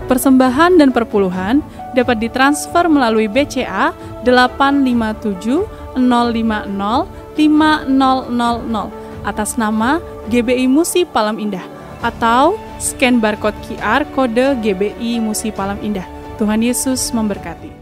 Persembahan dan perpuluhan dapat ditransfer melalui BCA 857 050 5000 atas nama GBI Musi Palam Indah atau scan barcode QR kode GBI Musi Palam Indah. Tuhan Yesus memberkati.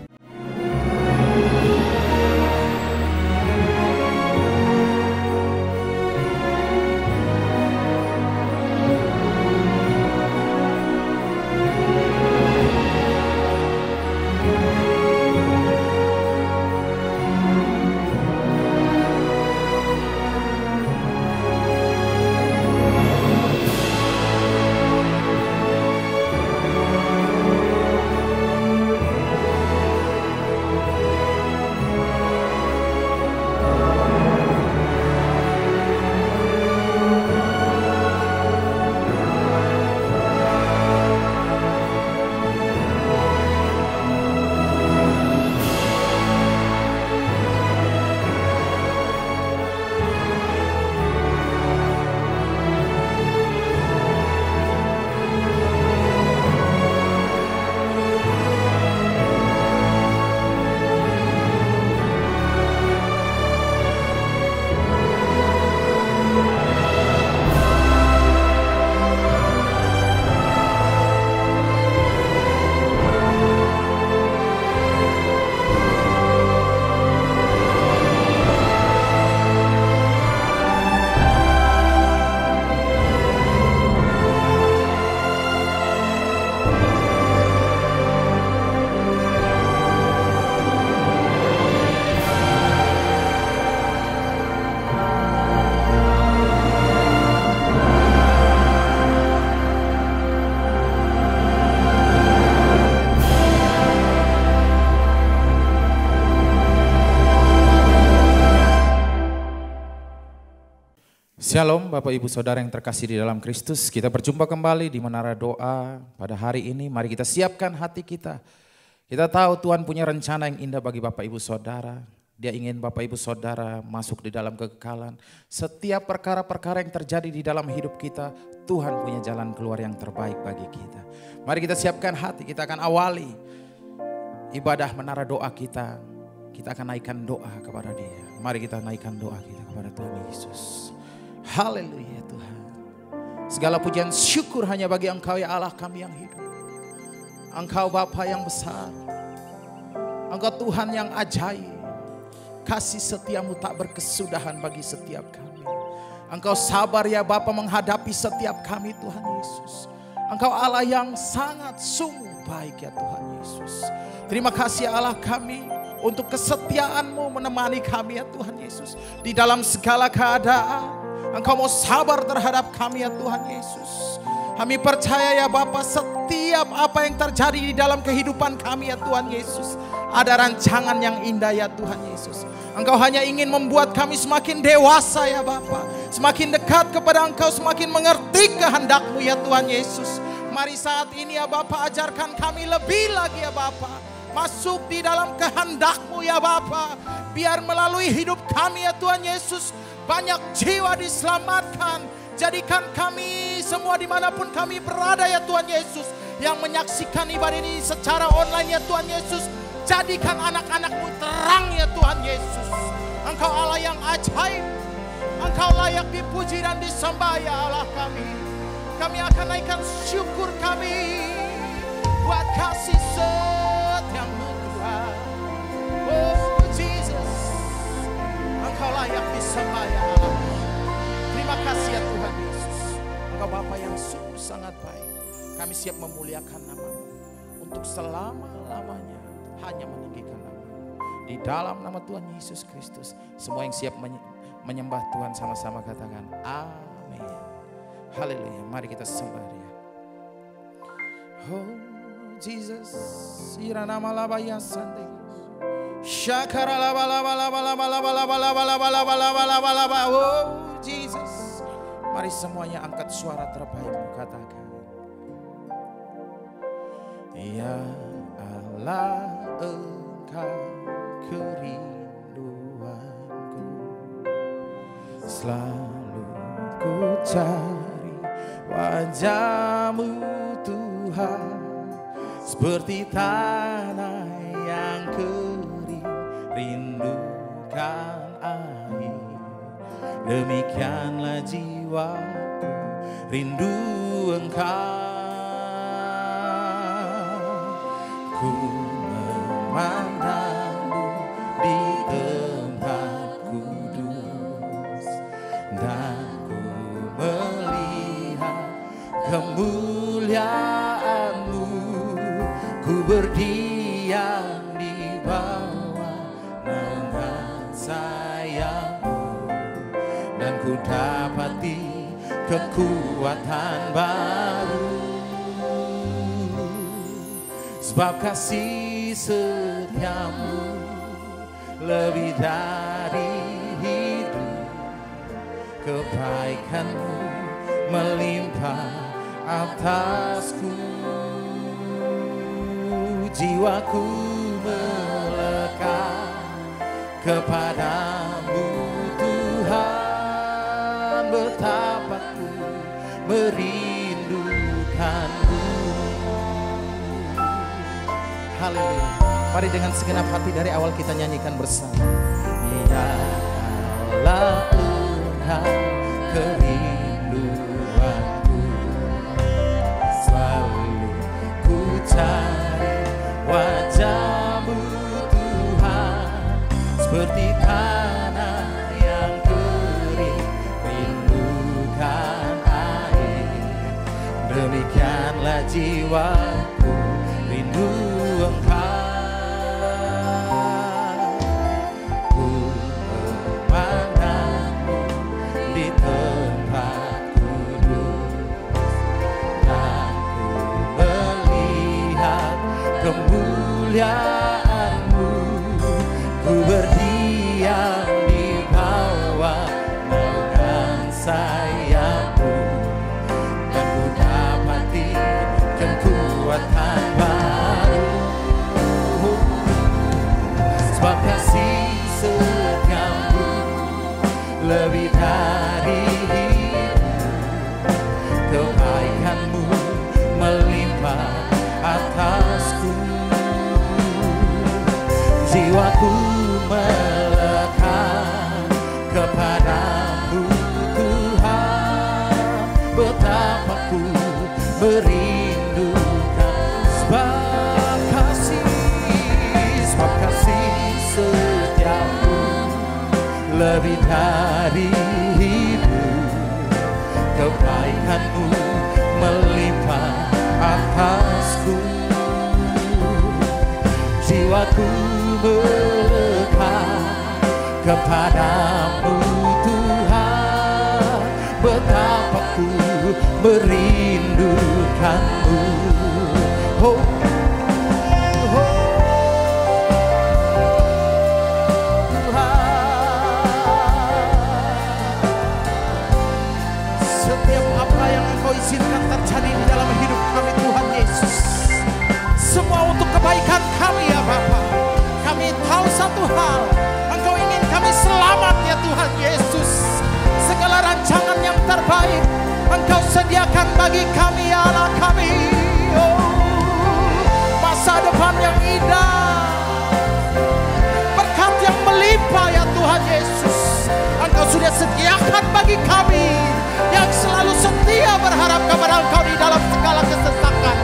Shalom Bapak Ibu Saudara yang terkasih di dalam Kristus. Kita berjumpa kembali di Menara Doa pada hari ini. Mari kita siapkan hati kita. Kita tahu Tuhan punya rencana yang indah bagi Bapak Ibu Saudara. Dia ingin Bapak Ibu Saudara masuk di dalam kekekalan. Setiap perkara-perkara yang terjadi di dalam hidup kita, Tuhan punya jalan keluar yang terbaik bagi kita. Mari kita siapkan hati, kita akan awali ibadah Menara Doa kita. Kita akan naikkan doa kepada Dia. Mari kita naikkan doa kita kepada Tuhan Yesus. Haleluya Tuhan. Segala pujian syukur hanya bagi Engkau ya Allah kami yang hidup. Engkau Bapa yang besar. Engkau Tuhan yang ajaib. Kasih setiamu tak berkesudahan bagi setiap kami. Engkau sabar ya Bapa menghadapi setiap kami Tuhan Yesus. Engkau Allah yang sangat sungguh baik ya Tuhan Yesus. Terima kasih Allah kami untuk kesetiaan-Mu menemani kami ya Tuhan Yesus. Di dalam segala keadaan. Engkau mau sabar terhadap kami ya Tuhan Yesus. Kami percaya ya Bapa, setiap apa yang terjadi di dalam kehidupan kami ya Tuhan Yesus, ada rancangan yang indah ya Tuhan Yesus. Engkau hanya ingin membuat kami semakin dewasa ya Bapa, semakin dekat kepada Engkau, semakin mengerti kehendak-Mu ya Tuhan Yesus. Mari saat ini ya Bapa, ajarkan kami lebih lagi ya Bapa, masuk di dalam kehendak-Mu ya Bapa. Biar melalui hidup kami ya Tuhan Yesus, banyak jiwa diselamatkan. Jadikan kami semua dimanapun kami berada ya Tuhan Yesus, yang menyaksikan ibadah ini secara online ya Tuhan Yesus. Jadikan anak-anak-Mu terang ya Tuhan Yesus. Engkau Allah yang ajaib. Engkau layak dipuji dan disembah ya Allah kami. Kami akan naikkan syukur kami buat kasih setiamu Tuhan. Oh Jesus, Engkau layak disembah ya Allah. Terima kasih ya Tuhan Yesus. Engkau Bapa yang sungguh sangat baik. Kami siap memuliakan nama-Mu untuk selama-lamanya, hanya meninggikan nama-Mu. Di dalam nama Tuhan Yesus Kristus, semua yang siap menyembah Tuhan sama-sama katakan amin. Haleluya. Mari kita sembah Dia. Oh Jesus, Irana malabaya sande. Shakara la bala bala bala bala bala bala bala bala bala bala bala bala. Oh Jesus. Mari semuanya angkat suara terbaikmu, katakan. Ya Allah, Engkau kerinduanku. Selalu ku cari wajah-Mu Tuhan. seperti tanah yang kering rindukan air. Demikianlah jiwaku rindu Engkau. Ku memandangmu di tempat kudus, dan ku melihat kemuliaan-Mu. Ku berdiam di bawah naungan sayap-Mu, dan ku dapati kekuatan baru. Sebab kasih setiamu lebih dari hidup, kebaikanmu melimpah atasku. Jiwaku melekat kepadamu Tuhan, betapa ku merindukanmu. Haleluya. Mari dengan segenap hati dari awal kita nyanyikan bersama. Dialah Engkau kerinduanku, selalu ku cari wajah-Mu Tuhan, seperti tanah yang kering rindukan air. Demikianlah jiwaku rindu Engkau. Ku memandangmu di tempat kudus, dan ku melihat kemuliaan-Mu. Ku berdiam di bawah naungan sayap-Mu, dan ku dapati kekuatan baru. Sebab kasih setiamu lebih dari hidup, kebaikan-Mu melimpah atasku. Jiwaku melekat kepadamu Tuhan, betapa ku merindukan. Sebab kasih setiamu lebih dari hidup, kebaikan-Mu melimpah atasku. Jiwaku melekat kepadamu Tuhan, betapa ku merindukanmu. Oh, izinkan terjadi di dalam hidup kami Tuhan Yesus. Semua untuk kebaikan kami ya Bapa. Kami tahu satu hal, Engkau ingin kami selamat ya Tuhan Yesus. Segala rancangan yang terbaik Engkau sediakan bagi kami ya Allah kami. Oh, masa depan yang indah, berkat yang melimpah ya Tuhan Yesus, Engkau sudah sediakan bagi kami yang selalu setia berharap kepada Engkau di dalam segala kesesakan.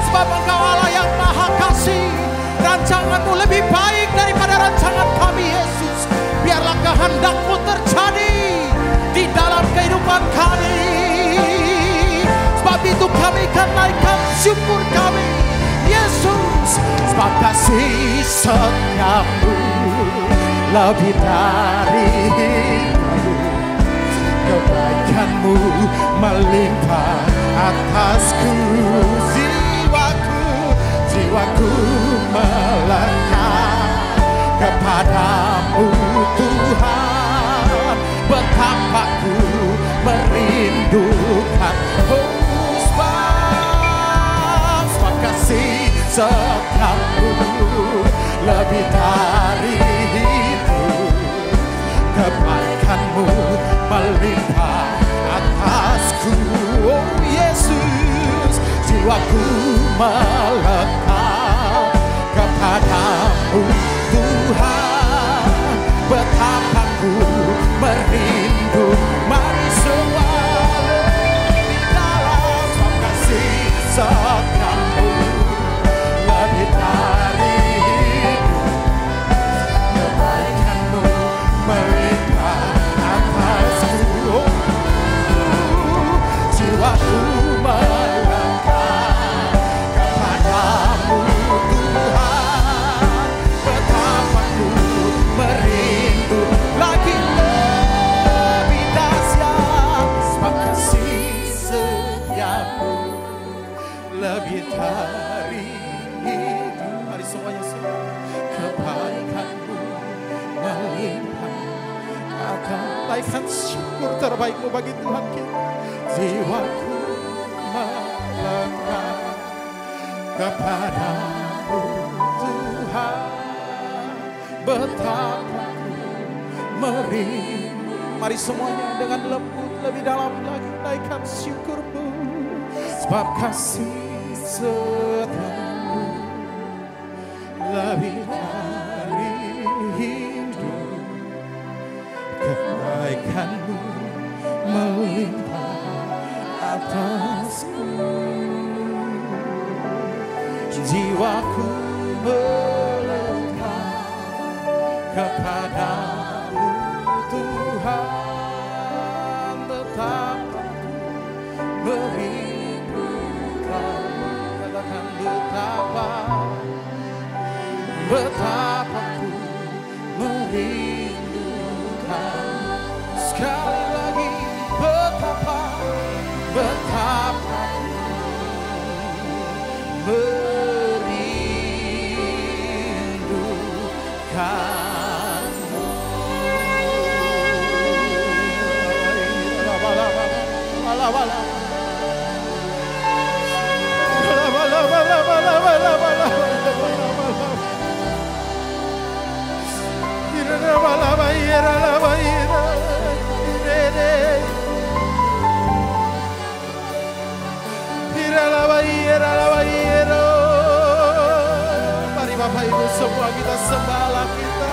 Sebab Engkau Allah yang maha kasih, rancangan-Mu lebih baik daripada rancangan kami Yesus. Biarlah kehendak-Mu terjadi di dalam kehidupan kami. Sebab itu kami akan naikkan syukur kami Yesus. Sebab kasih setiamu lebih dari hidup, kebaikan-Mu melimpah atasku. Jiwaku melekat kepadamu Tuhan, betapa ku merindukan. Oh, sebab kasih setiamu lebih dari hidup, kebaikan-Mu melimpah atasku. Oh Yesus, jiwaku melekat Tuhan, betapa ku merindu. Mari semua lebih dalam sebab kasih setiamu lebih dari hidup. Kebaikanmu melimpah atasku. Jiwaku melangkah kepadamu Tuhan, betapa ku merindu. Lagi lebih dahsyat sebab kasih setiamu lebih dari hidup. Mari semuanya semua. Kebaikanmu melimpah akan naikkan syukur terbaikmu bagi Tuhan kita. Jiwaku melangkah kepadamu Tuhan, betapa ku merindu. Mari semuanya dengan lembut lebih dalam lagi naikkan syukurmu sebab kasih setiamu lebih dari hidup. Kebaikanmu melimpah atasku. Jiwaku melangkah kepadamu Tuhan, betapa ku merindukan. Katakan betapa ku merindukan. Sekali lagi betapa merindukanmu. Mari Bapak Ibu semua kita sembahlah kita.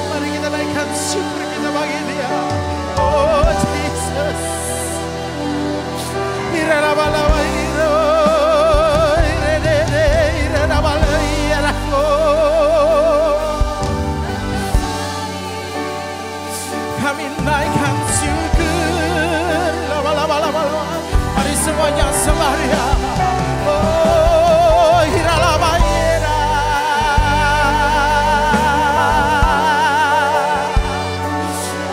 Mari kita naikkan syukur kita bagi Dia. Oh Jesus. Kami naikkan syukur. Mari semuanya sembah Dia. Oh, hiralabayera.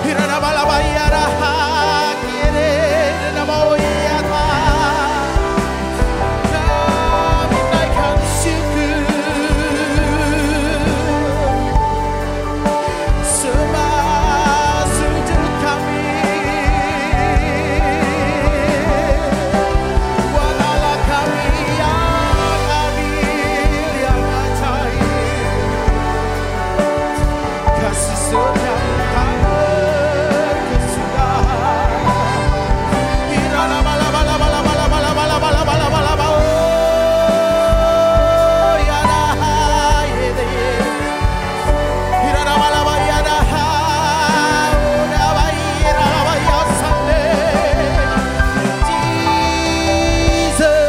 Hiralabayera. Kiri namaoyata. Kami naikkan syukur. Sembah sujud kami. Walalah kami yang adil, yang ajaib. Kasih setiamu tak berkesudahan. Iralabalabalabalabalabalabalabalabalabalaba. Oh, yadaha, yede. Iralabalaba, yadaha, udabayiralabaya sande. Jesus,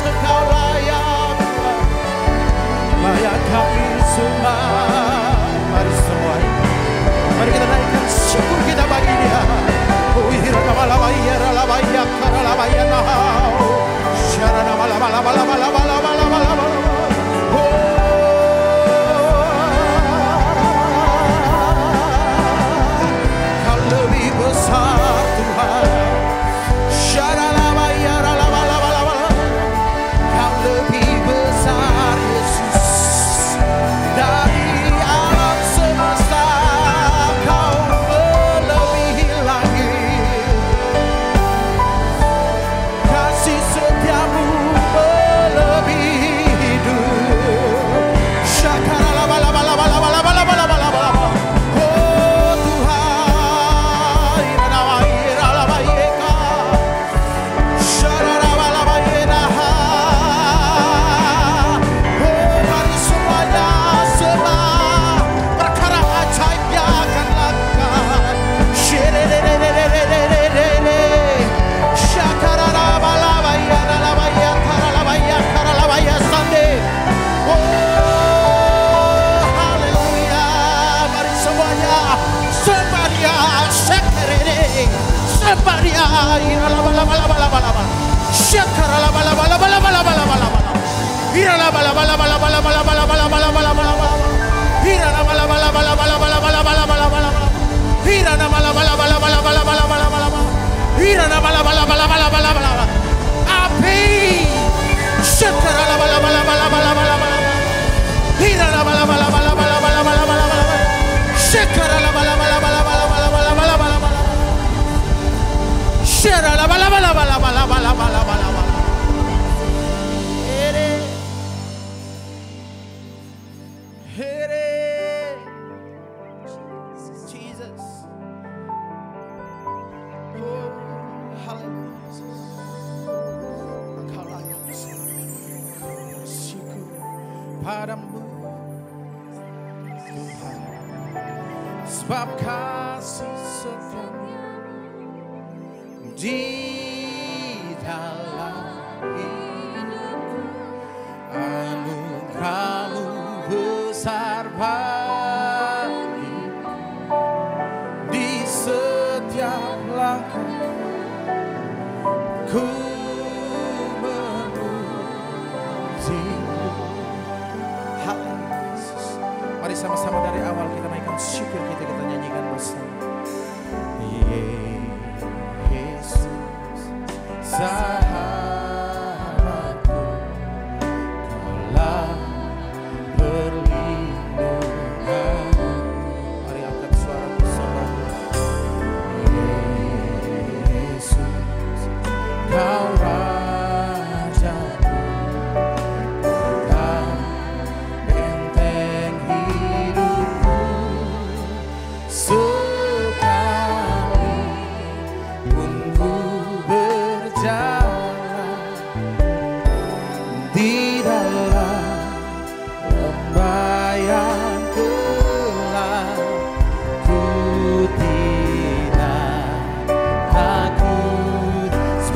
Engkau layak kami sembah. Mari semuanya, mari kita naikkan syukur kita bagi Dia. Oh, hiralabalabaya, karalabaya nahau. Syaranabalabalabalabalabalabalabalabalaba. Kau lebih besar Tuhan. Syaralabaya, ralabalabalabalaba. Kau lebih besar Yesus dari alam semesta. Kau melebihi langit. Kasih setiamu melebihi Separia sekerere, separia irala bala bala bala bala bala, sekarala bala bala bala bala bala bala bala, irala bala bala bala bala bala bala bala bala bala bala bala, irala bala bala bala bala bala bala bala bala bala, irala bala bala bala bala bala bala bala bala, irala bala bala bala bala bala bala, api, sekarala bala bala bala bala bala bala, irala bala bala bala bala bala bala bala, sekarala bala bala bala bala bala bala bala bala bala, sekarala bala bala bala bala bala bala bala bala. Jesus. Oh, hallelujah. Padamu Tuhan, sebab kasih setiamu di dalam hidupku, anugerahmu besar bagiku, di setiap langkah ku mari sama-sama dari awal kita naikkan syukur kita nyanyikan bersama. Yesus sahabatku, Kaulah perlindungan. Mari angkat suara bersama. Yesus, Kau Rajaku,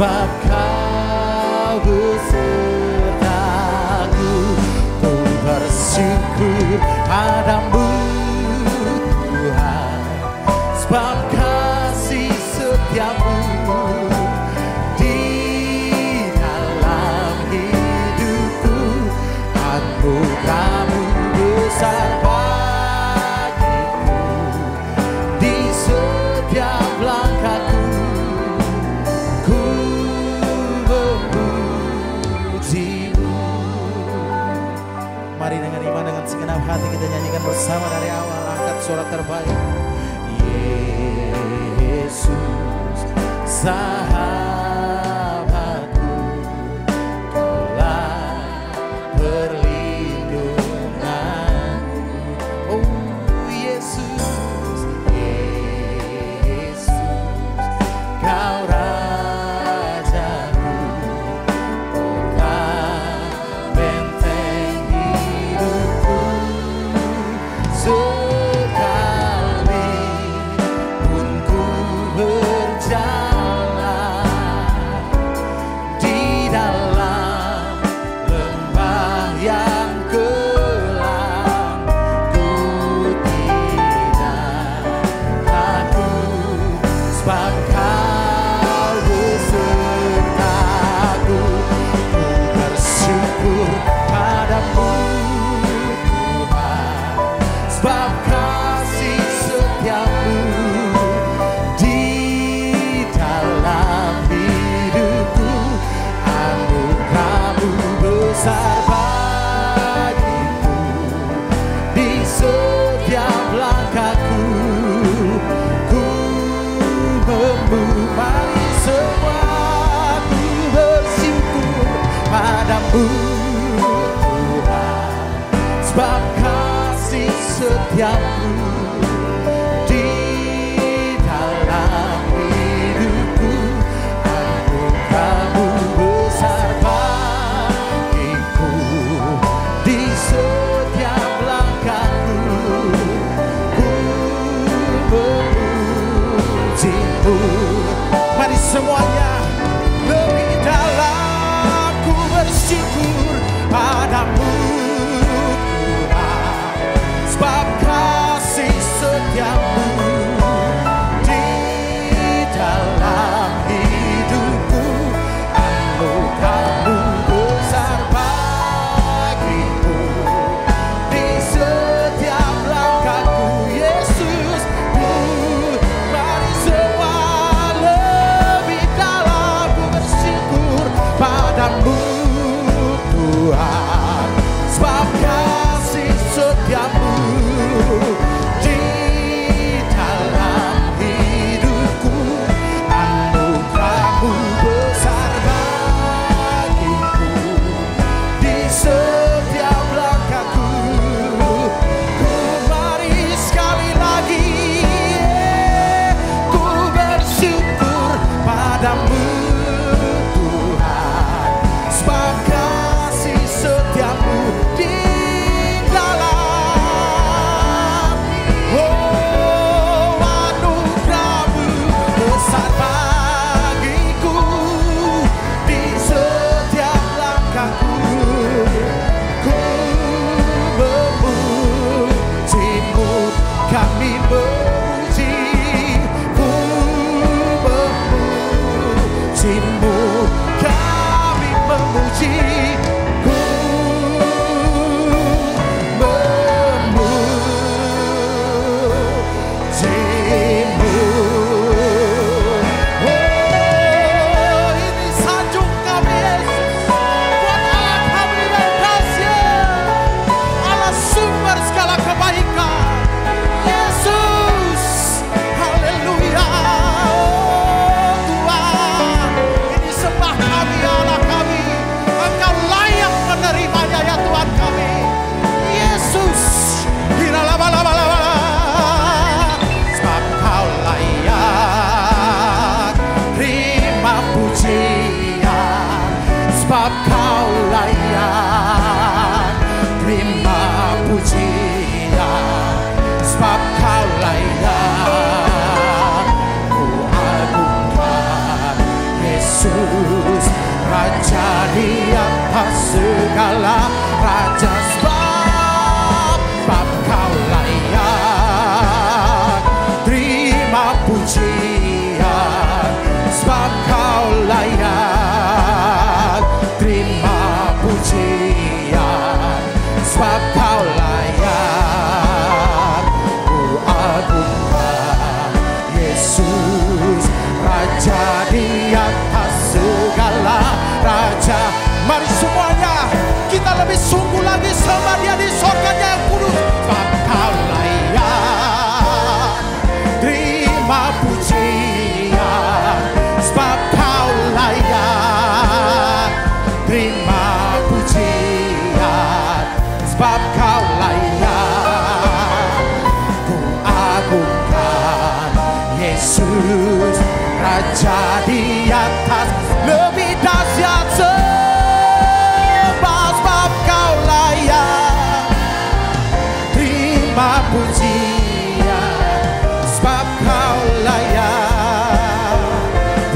sebab Kau besertaku, ku bersyukur padamu Tuhan, sebab kasih setiamu di dalam hidupku, anugerahmu besar bagiku, di setiap langkahku mari dengan iman, dengan segenap hati kita nyanyikan bersama dari awal. Angkat suara terbaik. Yesus sahabatku, Kaulah perlindungan. Oh Yesus, Yesus, Kau Rajaku, sebab kasih setiamu di dalam hidupku, anugerahmu besar bagiku, di setiap langkahku ku memujimu. Mari semuanya lebih dalam ku bersyukur padamu Tuhan, sebab kasih setiamu pujimu. Oh, ini sanjung kami Yesus, buat Allah kami yang dahsyat, Allah sumber segala kebaikan. Yesus, haleluya. Oh Tuhan, ini sembah kami Allah kami, Engkau layak menerimanya ya Tuhan kami. Yesus, sebab Kau layak terima pujian, sebab Kau layak terima pujian, sebab Kau layak ku agungkan. Yesus, Raja di atas segala raja, sebab Kau layak terima pujian, sebab Kau layak terima pujian, sebab Kau layak ku agungkan. Yesus, Raja di atas segala raja. Mari semuanya kita lebih sungguh lagi sembah Dia di sorganya yang kudus. Sebab Kau layak terima pujian, sebab Kau layak terima pujian, sebab Kau layak ku agungkan. Yesus, Raja di atas, lebih dahsyat sembah, sebab Kau layak terima pujian, sebab Kau layak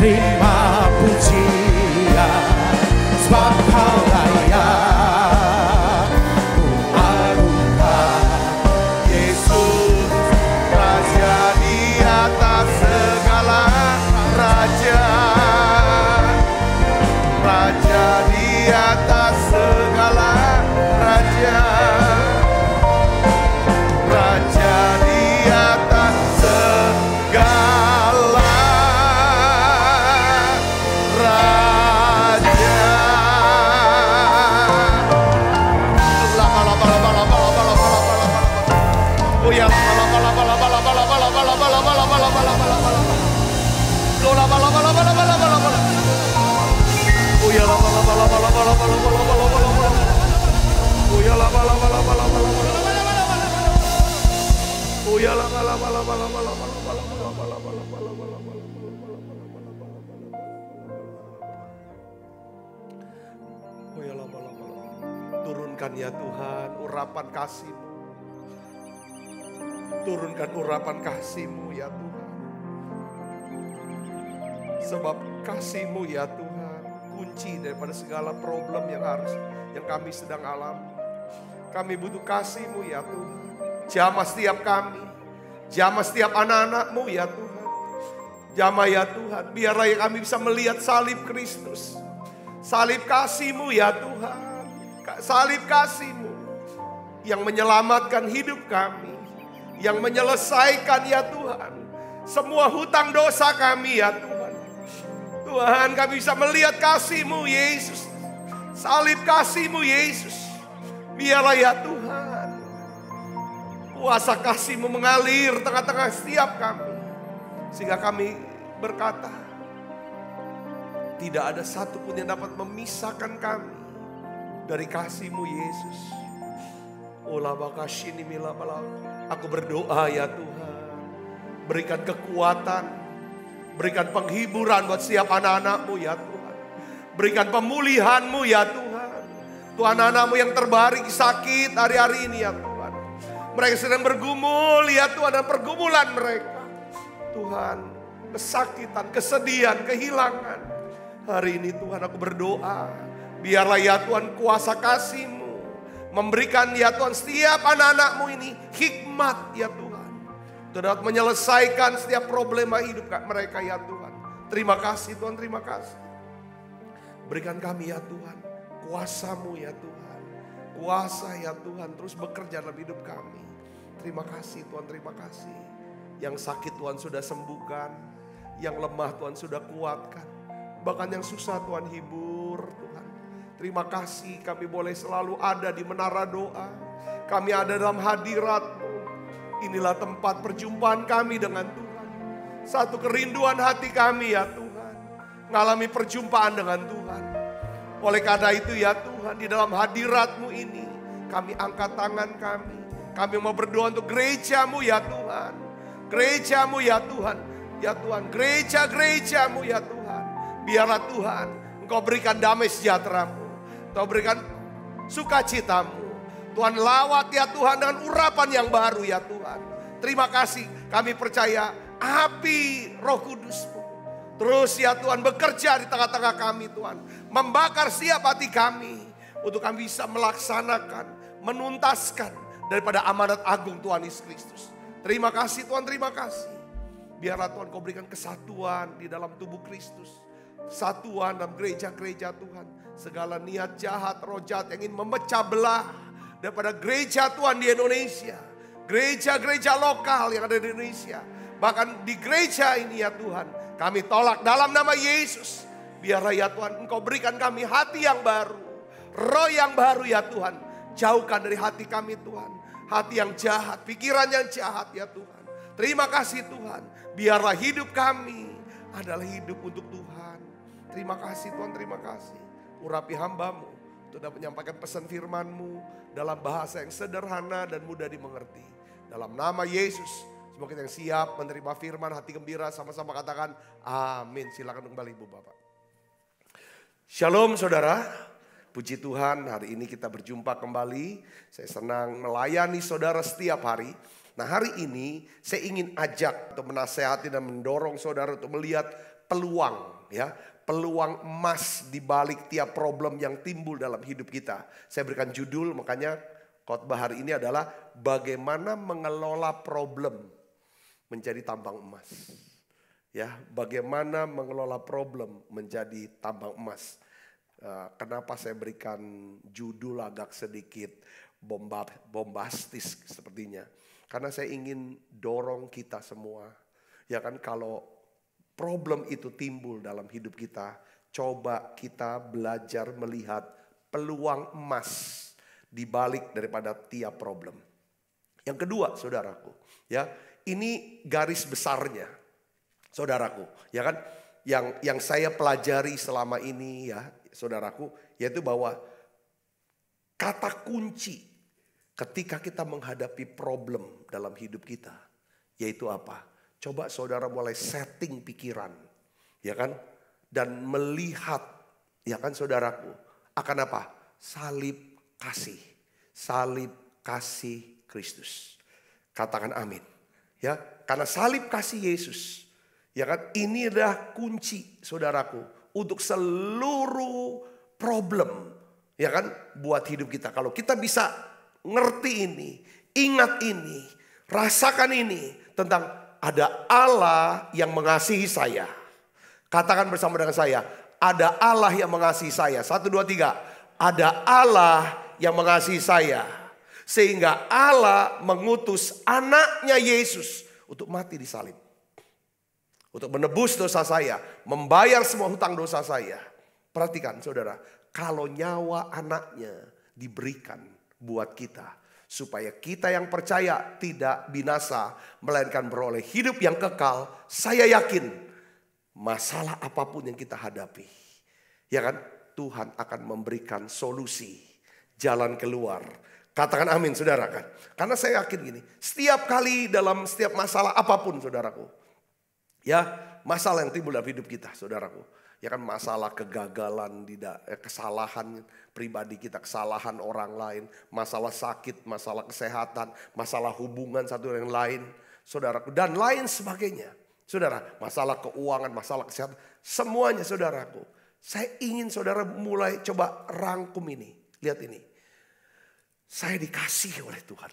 terima pujian, sebab Kau layak ku agungkan. Yesus, Raja di atas segala raja, Raja di atas segala raja, Raja di atas segala raja. Oh ya, turunkan ya Tuhan urapan kasih-Mu. Turunkan urapan kasih-Mu ya Tuhan. Sebab kasih-Mu ya Tuhan kunci daripada segala problem yang kami sedang alami. Kami butuh kasih-Mu ya Tuhan. Jamah setiap kami, jamah setiap anak-anak-Mu ya Tuhan. Jamah ya Tuhan, biarlah yang kami bisa melihat salib Kristus. Salib kasih-Mu ya Tuhan. Salib kasih-Mu yang menyelamatkan hidup kami. Yang menyelesaikan ya Tuhan semua hutang dosa kami ya Tuhan. Tuhan, kami bisa melihat kasih-Mu Yesus. Salib kasih-Mu Yesus. Biarlah ya Tuhan kuasa kasih-Mu mengalir tengah-tengah setiap kami. Sehingga kami berkata, tidak ada satupun yang dapat memisahkan kami dari kasih-Mu Yesus. Aku berdoa ya Tuhan, berikan kekuatan, berikan penghiburan buat setiap anak-anak-Mu ya Tuhan. Berikan pemulihan-Mu ya Tuhan. Tuhan, anak-Mu yang terbaring sakit hari-hari ini ya Tuhan. Mereka sedang bergumul ya Tuhan, dan pergumulan mereka. Tuhan, kesakitan, kesedihan, kehilangan. Hari ini Tuhan aku berdoa, biarlah ya Tuhan kuasa kasih-Mu memberikan ya Tuhan setiap anak-anak-Mu ini hikmat ya Tuhan. Untuk dapat menyelesaikan setiap problema hidup mereka ya Tuhan. Terima kasih Tuhan, terima kasih. Berikan kami ya Tuhan kuasa-Mu ya Tuhan. Kuasa ya Tuhan terus bekerja dalam hidup kami. Terima kasih Tuhan, terima kasih. Yang sakit Tuhan sudah sembuhkan, yang lemah Tuhan sudah kuatkan, bahkan yang susah Tuhan hibur Tuhan. Terima kasih kami boleh selalu ada di menara doa. Kami ada dalam hadirat-Mu. Inilah tempat perjumpaan kami dengan Tuhan. Satu kerinduan hati kami ya Tuhan, ngalami perjumpaan dengan Tuhan. Oleh karena itu ya Tuhan, di dalam hadirat-Mu ini kami angkat tangan kami. Kami mau berdoa untuk gereja-Mu ya Tuhan. Gereja-Mu ya Tuhan, ya Tuhan, gereja-gereja-Mu ya Tuhan. Biarlah Tuhan, Engkau berikan damai sejahtera-Mu, Engkau berikan sukacita-Mu. Tuhan lawat ya Tuhan dengan urapan yang baru ya Tuhan. Terima kasih, kami percaya api Roh Kudus-Mu terus ya Tuhan bekerja di tengah-tengah kami Tuhan. Membakar setiap hati kami untuk kami bisa melaksanakan, menuntaskan daripada amanat agung Tuhan Yesus Kristus. Terima kasih Tuhan, terima kasih. Biarlah Tuhan Kau berikan kesatuan di dalam tubuh Kristus. Kesatuan dalam gereja-gereja Tuhan. Segala niat jahat, roh jahat yang ingin memecah belah daripada gereja Tuhan di Indonesia. Gereja-gereja lokal yang ada di Indonesia. Bahkan di gereja ini ya Tuhan, kami tolak dalam nama Yesus. Biarlah ya Tuhan Engkau berikan kami hati yang baru. Roh yang baru ya Tuhan. Jauhkan dari hati kami Tuhan. Hati yang jahat, pikiran yang jahat ya Tuhan. Terima kasih Tuhan. Biarlah hidup kami adalah hidup untuk Tuhan. Terima kasih Tuhan, terima kasih. Urapi hamba-Mu untuk dapat menyampaikan pesan firman-Mu dalam bahasa yang sederhana dan mudah dimengerti. Dalam nama Yesus, semoga kita yang siap menerima firman, hati gembira, sama-sama katakan amin. Silakan kembali Ibu Bapak. Shalom saudara. Puji Tuhan, hari ini kita berjumpa kembali. Saya senang melayani saudara setiap hari. Nah hari ini saya ingin ajak untuk menasehati dan mendorong saudara untuk melihat peluang. Ya, peluang emas di balik tiap problem yang timbul dalam hidup kita. Saya berikan judul, makanya khotbah hari ini adalah bagaimana mengelola problem menjadi tambang emas. Ya, bagaimana mengelola problem menjadi tambang emas. Kenapa saya berikan judul agak sedikit bombastis sepertinya. Karena saya ingin dorong kita semua. Ya kan, kalau problem itu timbul dalam hidup kita, coba kita belajar melihat peluang emas di balik daripada tiap problem. Yang kedua saudaraku, ya, ini garis besarnya saudaraku, ya kan, yang saya pelajari selama ini ya saudaraku, yaitu bahwa kata kunci ketika kita menghadapi problem dalam hidup kita, yaitu apa? Coba saudara mulai setting pikiran, ya kan? Dan melihat, ya kan saudaraku, akan apa? Salib kasih Kristus. Katakan amin. Ya, karena salib kasih Yesus, ya kan? Ini adalah kunci saudaraku untuk seluruh problem, ya kan, buat hidup kita. Kalau kita bisa ngerti ini, ingat ini, rasakan ini tentang ada Allah yang mengasihi saya. Katakan bersama dengan saya, ada Allah yang mengasihi saya. 1, 2, 3. Ada Allah yang mengasihi saya. Sehingga Allah mengutus anaknya Yesus untuk mati di salib. Untuk menebus dosa saya, membayar semua hutang dosa saya. Perhatikan saudara, kalau nyawa anaknya diberikan buat kita, supaya kita yang percaya tidak binasa, melainkan beroleh hidup yang kekal. Saya yakin masalah apapun yang kita hadapi, ya kan, Tuhan akan memberikan solusi, jalan keluar. Katakan amin saudara kan. Karena saya yakin gini, setiap kali dalam setiap masalah apapun saudaraku, ya, masalah yang timbul dalam hidup kita saudaraku, ya kan, masalah kegagalan, kesalahan pribadi kita, kesalahan orang lain, masalah sakit, masalah kesehatan, masalah hubungan satu dengan lain saudaraku, dan lain sebagainya. Saudara, masalah keuangan, masalah kesehatan, semuanya saudaraku. Saya ingin saudara mulai coba rangkum ini. Lihat ini. Saya dikasih oleh Tuhan.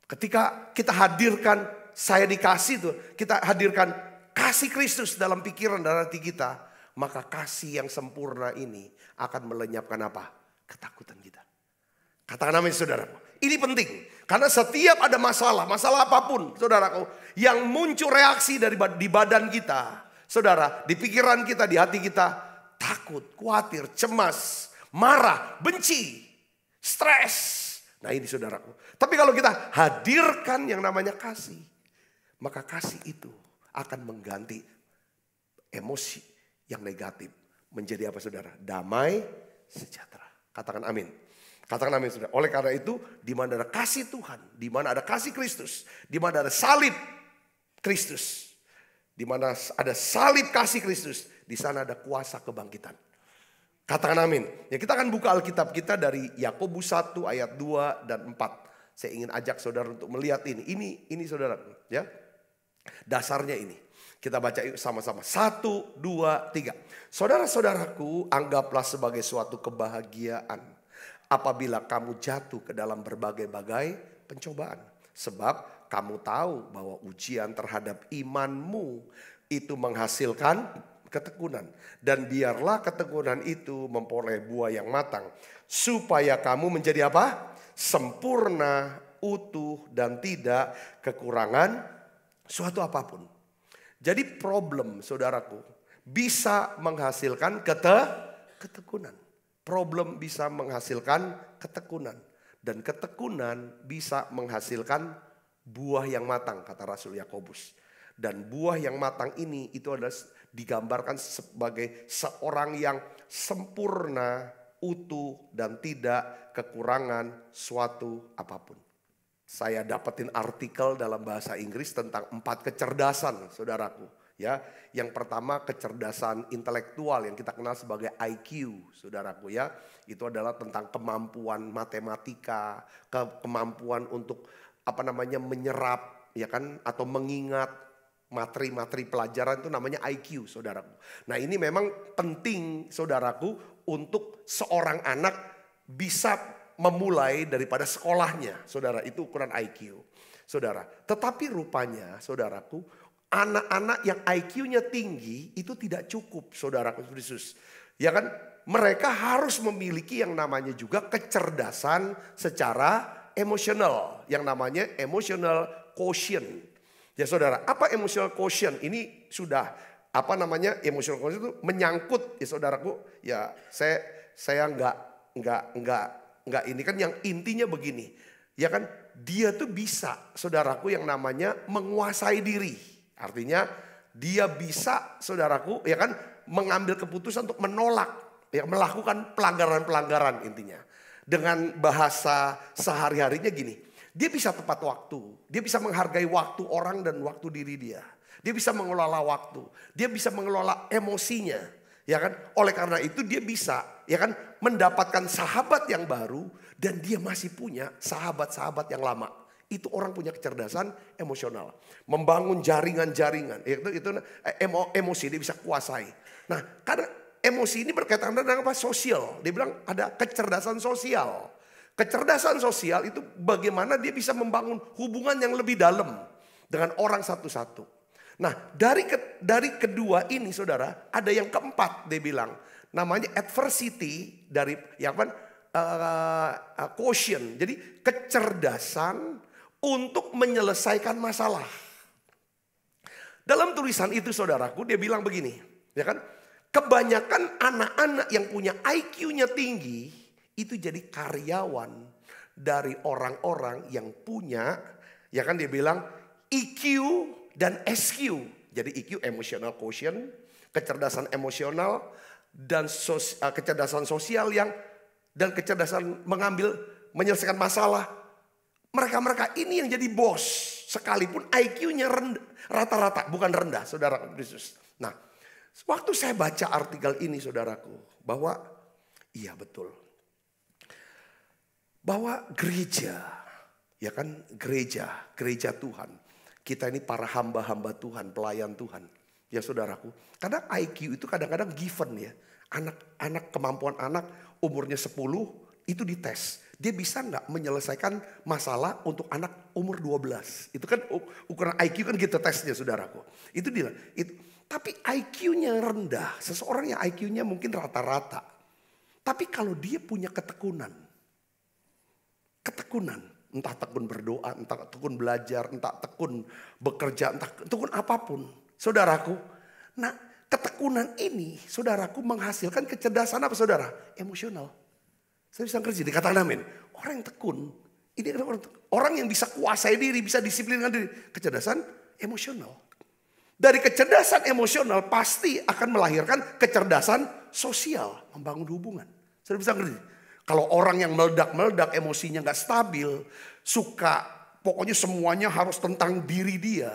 Ketika kita hadirkan saya dikasih tuh, kita hadirkan kasih Kristus dalam pikiran dan hati kita, maka kasih yang sempurna ini akan melenyapkan apa? Ketakutan kita. Katakan amin saudara. Ini penting. Karena setiap ada masalah apapun, saudaraku, yang muncul reaksi di badan kita, saudara, di pikiran kita, di hati kita, takut, khawatir, cemas, marah, benci, stres. Nah ini saudaraku. Tapi kalau kita hadirkan yang namanya kasih, maka kasih itu akan mengganti emosi yang negatif menjadi apa saudara? Damai, sejahtera. Katakan amin. Katakan amin saudara. Oleh karena itu, di mana ada kasih Tuhan, di mana ada kasih Kristus, di mana ada salib Kristus, di mana ada salib kasih Kristus, di sana ada kuasa kebangkitan. Katakan amin. Ya, kita akan buka Alkitab kita dari Yakobus 1 ayat 2 dan 4. Saya ingin ajak saudara untuk melihat ini. Ini saudara, ya. Dasarnya ini. Kita baca yuk sama-sama. 1, 2, 3. Saudara-saudaraku, anggaplah sebagai suatu kebahagiaan apabila kamu jatuh ke dalam berbagai-bagai pencobaan. Sebab kamu tahu bahwa ujian terhadap imanmu itu menghasilkan ketekunan. Dan biarlah ketekunan itu memperoleh buah yang matang. Supaya kamu menjadi apa? Sempurna, utuh, dan tidak kekurangan suatu apapun. Jadi problem saudaraku bisa menghasilkan ketekunan. Problem bisa menghasilkan ketekunan. Dan ketekunan bisa menghasilkan buah yang matang, kata Rasul Yakobus. Dan buah yang matang ini itu adalah digambarkan sebagai seorang yang sempurna, utuh, dan tidak kekurangan suatu apapun. Saya dapetin artikel dalam bahasa Inggris tentang 4 kecerdasan saudaraku. Ya, yang pertama kecerdasan intelektual yang kita kenal sebagai IQ, saudaraku ya. Itu adalah tentang kemampuan matematika, kemampuan untuk menyerap ya kan atau mengingat materi-materi pelajaran itu namanya IQ, saudaraku. Nah, ini memang penting saudaraku untuk seorang anak bisa memulai daripada sekolahnya, saudara, itu ukuran IQ. Saudara, tetapi rupanya saudaraku, anak-anak yang IQ-nya tinggi itu tidak cukup, saudaraku Yesus. Ya kan? Mereka harus memiliki yang namanya juga kecerdasan secara emosional, yang namanya emotional quotient. Ya saudara, apa emotional quotient? Ini sudah emotional quotient itu menyangkut ya saudaraku. Ya saya enggak ini kan yang intinya begini. Ya kan? Dia tuh bisa saudaraku yang namanya menguasai diri. Artinya dia bisa saudaraku ya kan mengambil keputusan untuk menolak, ya melakukan pelanggaran-pelanggaran intinya. Dengan bahasa sehari-harinya gini, dia bisa tepat waktu, dia bisa menghargai waktu orang dan waktu diri dia. Dia bisa mengelola waktu, dia bisa mengelola emosinya, ya kan? Oleh karena itu dia bisa ya kan mendapatkan sahabat yang baru dan dia masih punya sahabat-sahabat yang lama. Itu orang punya kecerdasan emosional. Membangun jaringan-jaringan. Itu emosi dia bisa kuasai. Nah karena emosi ini berkaitan dengan apa? Sosial. Dia bilang ada kecerdasan sosial. Kecerdasan sosial itu bagaimana dia bisa membangun hubungan yang lebih dalam dengan orang satu-satu. Nah dari kedua ini saudara ada yang keempat dia bilang. Namanya adversity dari quotient. Jadi kecerdasan untuk menyelesaikan masalah. Dalam tulisan itu saudaraku dia bilang begini, ya kan? Kebanyakan anak-anak yang punya IQ-nya tinggi itu jadi karyawan dari orang-orang yang punya, ya kan dia bilang EQ dan SQ. Jadi EQ emotional quotient, kecerdasan emosional dan kecerdasan sosial dan kecerdasan menyelesaikan masalah. Mereka ini yang jadi bos sekalipun IQ-nya rata-rata, bukan rendah, saudara Kristus. Nah, waktu saya baca artikel ini saudaraku, bahwa iya betul. Bahwa gereja, ya kan gereja Tuhan. Kita ini para hamba-hamba Tuhan, pelayan Tuhan. Ya saudaraku, kadang IQ itu kadang-kadang given ya. Anak kemampuan anak umurnya 10 itu dites. Dia bisa nggak menyelesaikan masalah untuk anak umur 12. Itu kan ukuran IQ kan gitu tesnya saudaraku. Itu dia. Tapi IQ-nya rendah. Seseorang yang IQ-nya mungkin rata-rata. Tapi kalau dia punya ketekunan. Entah tekun berdoa, entah tekun belajar, entah tekun bekerja, entah tekun apapun. Saudaraku, nah ketekunan ini saudaraku menghasilkan kecerdasan apa saudara? Emosional. Saya bisa ngerti, dikatakan amin. Orang yang tekun, ini orang yang bisa kuasai diri, bisa disiplinkan diri. Kecerdasan emosional. Dari kecerdasan emosional pasti akan melahirkan kecerdasan sosial, membangun hubungan. Saya bisa ngerti. Kalau orang yang meledak-meledak, emosinya gak stabil, suka pokoknya semuanya harus tentang diri dia.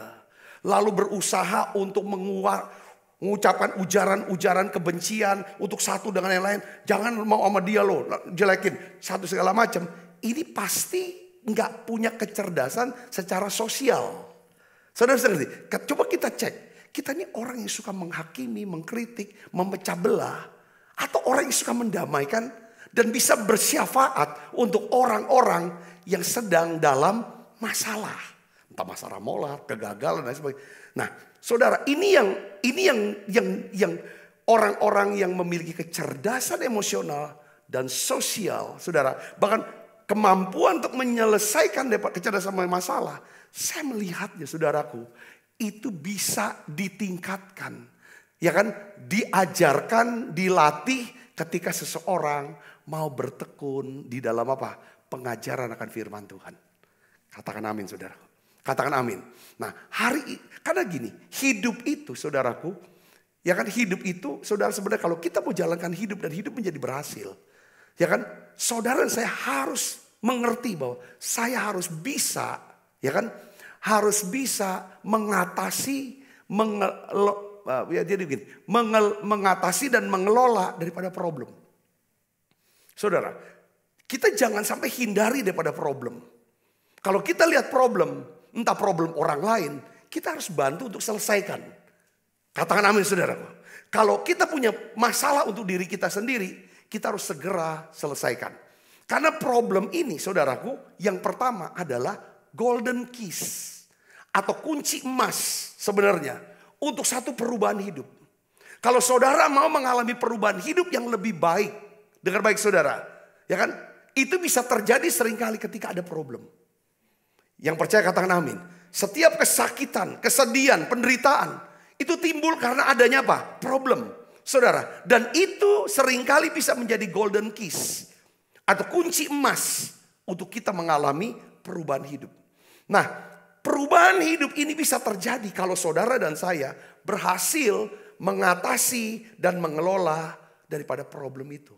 Lalu berusaha untuk mengucapkan ujaran-ujaran kebencian untuk satu dengan yang lain. Jangan mau sama dia loh, jelekin satu segala macam. Ini pasti gak punya kecerdasan secara sosial. Saudara ngerti? Coba kita cek. Kita ini orang yang suka menghakimi, mengkritik, memecah belah. Atau orang yang suka mendamaikan. Dan bisa bersyafaat untuk orang-orang yang sedang dalam masalah. Entah masalah moral, kegagalan dan sebagainya. Nah, saudara, ini yang orang-orang yang memiliki kecerdasan emosional dan sosial, saudara, bahkan kemampuan untuk menyelesaikan kecerdasan masalah, saya melihatnya, saudaraku, itu bisa ditingkatkan, ya kan, diajarkan, dilatih ketika seseorang mau bertekun di dalam apa? Pengajaran akan firman Tuhan. Katakan amin, saudara. Katakan amin. Nah, karena gini, hidup itu, saudaraku, ya kan, hidup itu, saudara, sebenarnya kalau kita mau jalankan hidup dan hidup menjadi berhasil, ya kan, saudara dan saya harus mengerti bahwa saya harus bisa, ya kan, harus bisa mengatasi, mengatasi dan mengelola daripada problem. Saudara, kita jangan sampai hindari daripada problem. Kalau kita lihat problem, entah problem orang lain, kita harus bantu untuk selesaikan. Katakan amin, saudara. Kalau kita punya masalah untuk diri kita sendiri, kita harus segera selesaikan. Karena problem ini, saudaraku, yang pertama adalah golden keys atau kunci emas sebenarnya untuk satu perubahan hidup. Kalau saudara mau mengalami perubahan hidup yang lebih baik, dengar baik saudara, ya kan? Itu bisa terjadi seringkali ketika ada problem. Yang percaya katakan amin. Setiap kesakitan, kesedihan, penderitaan itu timbul karena adanya apa? Problem, saudara. Dan itu seringkali bisa menjadi golden keys atau kunci emas untuk kita mengalami perubahan hidup. Nah, perubahan hidup ini bisa terjadi kalau saudara dan saya berhasil mengatasi dan mengelola daripada problem itu.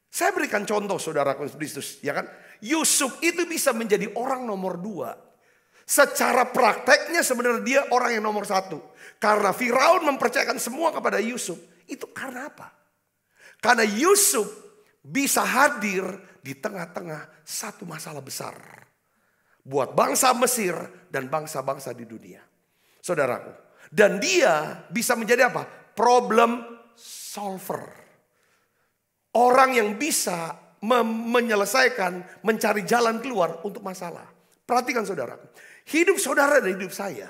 Saya berikan contoh, saudara Kristus, ya kan? Yusuf itu bisa menjadi orang nomor 2. Secara prakteknya sebenarnya dia orang yang nomor 1. Karena Firaun mempercayakan semua kepada Yusuf. Itu karena apa? Karena Yusuf bisa hadir di tengah-tengah satu masalah besar. Buat bangsa Mesir dan bangsa-bangsa di dunia. Saudaraku. Dan dia bisa menjadi apa? Problem solver. Orang yang bisa menyelesaikan, mencari jalan keluar untuk masalah. Perhatikan saudara, hidup saudara dan hidup saya,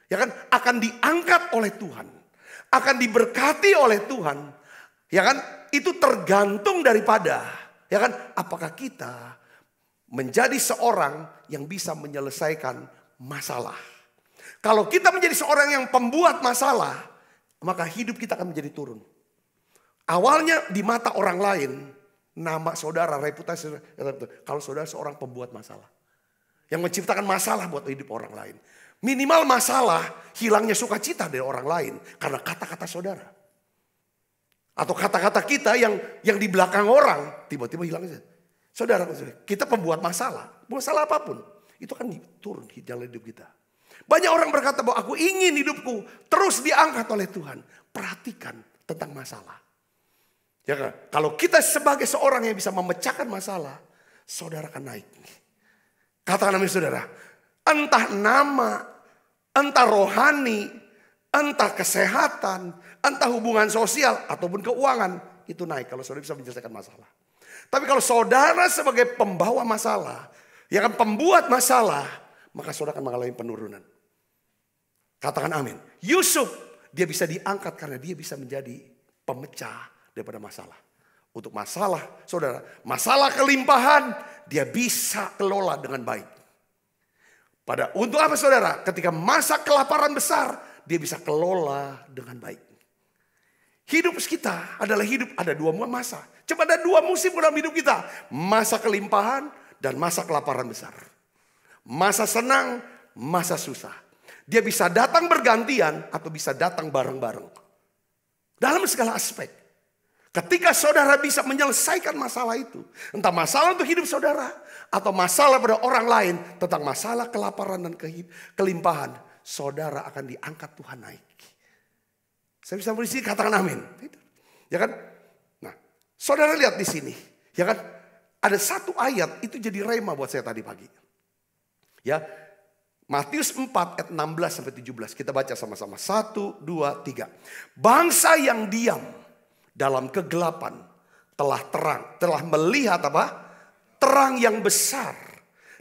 ya kan, akan diangkat oleh Tuhan, akan diberkati oleh Tuhan, ya kan? Itu tergantung daripada, ya kan, apakah kita menjadi seorang yang bisa menyelesaikan masalah. Kalau kita menjadi seorang yang pembuat masalah, maka hidup kita akan menjadi turun. Awalnya di mata orang lain, nama saudara, reputasi saudara, kalau saudara seorang pembuat masalah. Yang menciptakan masalah buat hidup orang lain. Minimal masalah, hilangnya sukacita dari orang lain karena kata-kata saudara. Atau kata-kata kita yang di belakang orang, tiba-tiba hilang saja. Saudara, kita pembuat masalah apapun. Itu kan turun di jalan hidup kita. Banyak orang berkata bahwa aku ingin hidupku terus diangkat oleh Tuhan. Perhatikan tentang masalah. Ya kan? Kalau kita sebagai seorang yang bisa memecahkan masalah, saudara akan naik. Katakan amin saudara. Entah nama, entah rohani, entah kesehatan, entah hubungan sosial ataupun keuangan, itu naik kalau saudara bisa menyelesaikan masalah. Tapi kalau saudara sebagai pembawa masalah, ya kan, pembuat masalah, maka saudara akan mengalami penurunan. Katakan amin. Yusuf, dia bisa diangkat karena dia bisa menjadi pemecah daripada masalah. Untuk masalah, saudara, masalah kelimpahan, dia bisa kelola dengan baik. Untuk apa saudara? Ketika masa kelaparan besar, dia bisa kelola dengan baik. Hidup kita adalah hidup, ada dua masa. Coba ada dua musim dalam hidup kita. Masa kelimpahan dan masa kelaparan besar. Masa senang, masa susah. Dia bisa datang bergantian atau bisa datang bareng-bareng. Dalam segala aspek. Ketika saudara bisa menyelesaikan masalah itu. Entah masalah untuk hidup saudara. Atau masalah pada orang lain. Tentang masalah kelaparan dan kelimpahan. Saudara akan diangkat Tuhan naik. Saya bisa beri sini katakan amin. Ya kan? Nah, saudara lihat di sini. Ya kan? Ada satu ayat itu jadi rema buat saya tadi pagi. Ya. Matius 4 ayat 16 sampai 17. Kita baca sama-sama. 1, 2, 3. Bangsa yang diam dalam kegelapan telah melihat apa? Terang yang besar.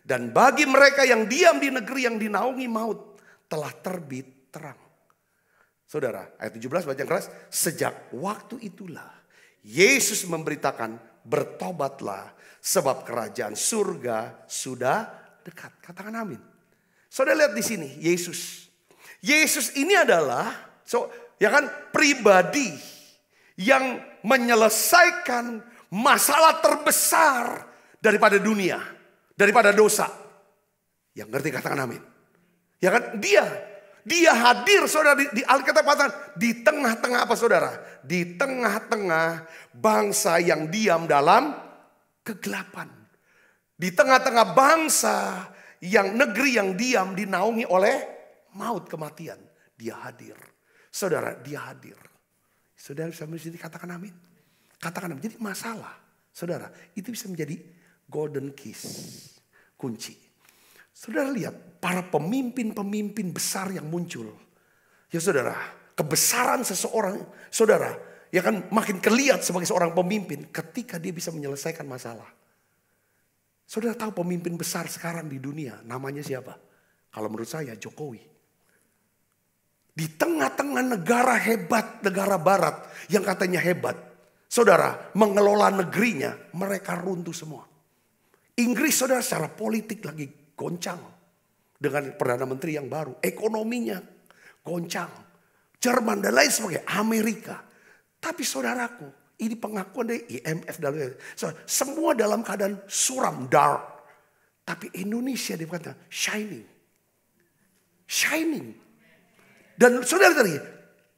Dan bagi mereka yang diam di negeri yang dinaungi maut telah terbit terang. Saudara, ayat 17 baca keras. Sejak waktu itulah Yesus memberitakan, bertobatlah sebab kerajaan surga sudah dekat. Katakan amin. Saudara lihat di sini, Yesus. Yesus ini adalah pribadi yang menyelesaikan masalah terbesar daripada dunia, daripada dosa. Yang ngerti katakan amin. Ya kan? Dia hadir saudara di Alkitab katakan di tengah-tengah apa saudara? Di tengah-tengah bangsa yang diam dalam kegelapan. Di tengah-tengah bangsa yang negeri yang diam dinaungi oleh maut kematian. Dia hadir. Saudara, dia hadir. Saudara bisa menjadi katakan amin. Katakan amin. Jadi masalah, saudara, itu bisa menjadi golden keys, kunci. Saudara lihat para pemimpin-pemimpin besar yang muncul. Ya saudara, kebesaran seseorang, saudara, ya kan makin kelihatan sebagai seorang pemimpin ketika dia bisa menyelesaikan masalah. Saudara tahu pemimpin besar sekarang di dunia namanya siapa? Kalau menurut saya Jokowi. Di tengah-tengah negara hebat, negara barat yang katanya hebat. Saudara, mengelola negerinya, mereka runtuh semua. Inggris saudara secara politik lagi goncang. Dengan Perdana Menteri yang baru. Ekonominya goncang. Jerman dan lain sebagainya. Amerika. Tapi saudaraku, ini pengakuan dari IMF. Semua dalam keadaan suram, dark. Tapi Indonesia dia berkata shining. Shining. Dan saudara tadi,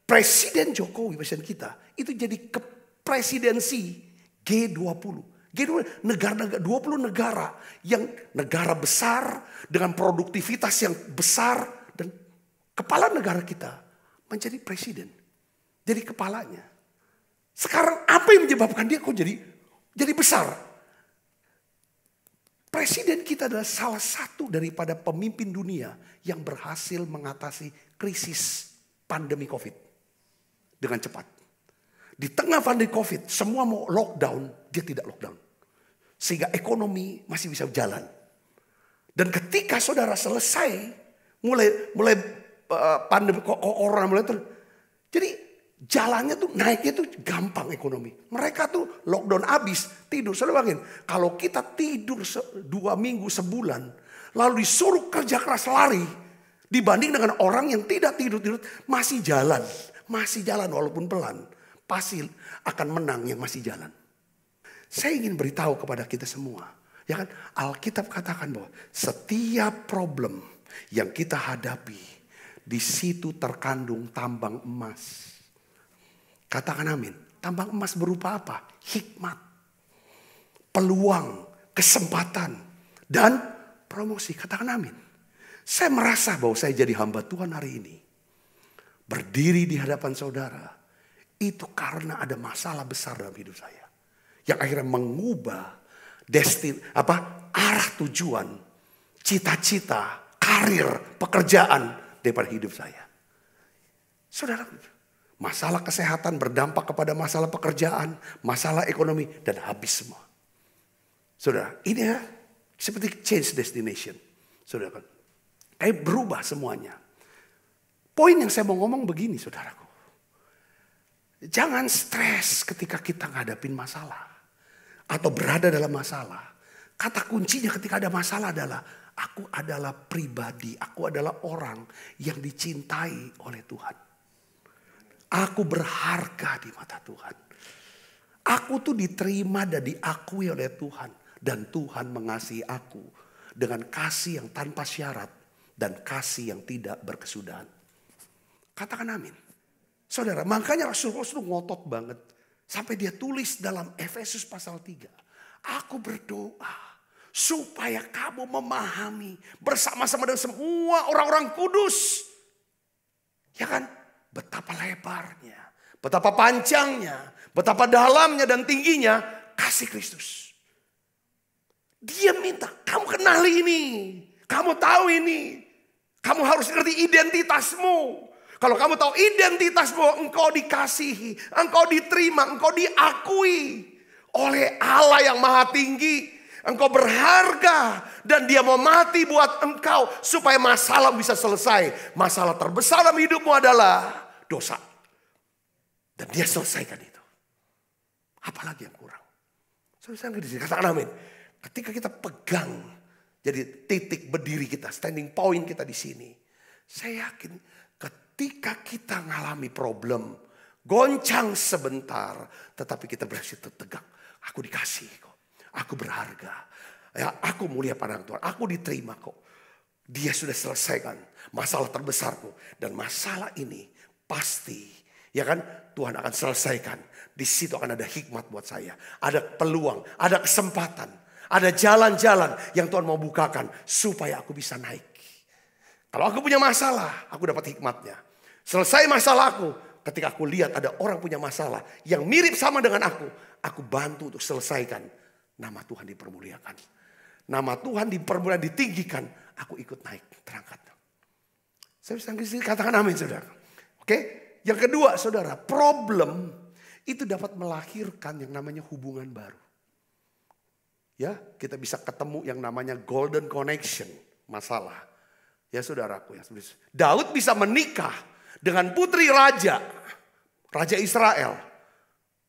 Presiden Jokowi, presiden kita, itu jadi kepresidensi G20. G20 negara yang negara besar dengan produktivitas yang besar dan kepala negara kita menjadi presiden. Jadi kepalanya. Sekarang apa yang menyebabkan dia kok jadi besar? Presiden kita adalah salah satu daripada pemimpin dunia yang berhasil mengatasi krisis pandemi COVID dengan cepat. Di tengah pandemi COVID, semua mau lockdown, dia tidak lockdown. Sehingga ekonomi masih bisa jalan. Dan ketika saudara selesai, mulai pandemi corona mulai turun. Jadi jalannya tuh naiknya tuh gampang ekonomi. Mereka tuh lockdown habis tidur. Saudara bayangin, kalau kita tidur 2 minggu sebulan, lalu disuruh kerja keras lari, dibanding dengan orang yang tidak tidur masih jalan walaupun pelan, pasti akan menang yang masih jalan. Saya ingin beritahu kepada kita semua, ya kan? Alkitab katakan bahwa setiap problem yang kita hadapi, di situ terkandung tambang emas. Katakan amin. Tambang emas berupa apa? Hikmat, peluang, kesempatan, dan promosi. Katakan amin. Saya merasa bahwa saya jadi hamba Tuhan hari ini. Berdiri di hadapan saudara. Itu karena ada masalah besar dalam hidup saya. Yang akhirnya mengubah arah tujuan, cita-cita, karir, pekerjaan daripada hidup saya. Saudara, masalah kesehatan berdampak kepada masalah pekerjaan, masalah ekonomi, dan habis semua. Saudara, ini ya seperti change destination. Saudara, kayak berubah semuanya. Poin yang saya mau ngomong begini, saudaraku. Jangan stres ketika kita ngadapin masalah. Atau berada dalam masalah. Kata kuncinya ketika ada masalah adalah, aku adalah pribadi, aku adalah orang yang dicintai oleh Tuhan. Aku berharga di mata Tuhan. Aku tuh diterima dan diakui oleh Tuhan. Dan Tuhan mengasihi aku dengan kasih yang tanpa syarat dan kasih yang tidak berkesudahan. Katakan amin. Saudara, makanya Rasulullah itu ngotot banget. Sampai dia tulis dalam Efesus pasal 3. Aku berdoa supaya kamu memahami bersama-sama dengan semua orang-orang kudus. Ya kan? Betapa lebarnya, betapa panjangnya, betapa dalamnya dan tingginya kasih Kristus. Dia minta, kamu kenali ini. Kamu tahu ini. Kamu harus ngerti identitasmu. Kalau kamu tahu identitasmu, engkau dikasihi, engkau diterima, engkau diakui oleh Allah yang maha tinggi. Engkau berharga dan dia mau mati buat engkau supaya masalah bisa selesai. Masalah terbesar dalam hidupmu adalah dosa. Dan dia selesaikan itu. Apalagi yang kurang? Saudara di sini katakan amin. Ketika kita pegang, jadi titik berdiri kita, standing point kita di sini. Saya yakin ketika kita mengalami problem, goncang sebentar, tetapi kita berhasil tegak. Aku dikasih kok, aku berharga, ya, aku mulia pada Tuhan, aku diterima kok. Dia sudah selesaikan masalah terbesarku dan masalah ini pasti, ya kan, Tuhan akan selesaikan. Di situ akan ada hikmat buat saya, ada peluang, ada kesempatan, ada jalan-jalan yang Tuhan mau bukakan supaya aku bisa naik. Kalau aku punya masalah, aku dapat hikmatnya. Selesai masalahku, ketika aku lihat ada orang punya masalah yang mirip sama dengan aku bantu untuk selesaikan. Nama Tuhan dipermuliakan. Nama Tuhan dipermuliakan, ditinggikan. Aku ikut naik, terangkat. Saya bisa katakan amin, saudara. Oke, yang kedua, saudara, problem itu dapat melahirkan yang namanya hubungan baru. Ya, kita bisa ketemu yang namanya golden connection, masalah. Ya saudaraku, ya. Daud bisa menikah dengan putri raja Israel.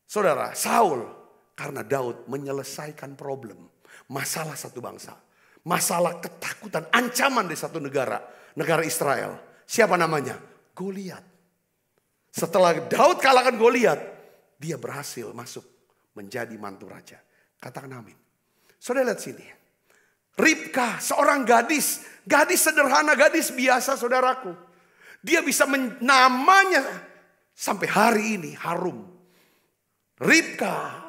Saudara, Saul. Karena Daud menyelesaikan problem, masalah satu bangsa. Masalah ketakutan, ancaman di satu negara Israel. Siapa namanya? Goliat. Setelah Daud kalahkan Goliat, dia berhasil masuk menjadi mantu raja. Katakan amin. Saudara lihat sini. Ribka, seorang gadis sederhana, gadis biasa saudaraku. Dia bisa namanya sampai hari ini harum. Ribka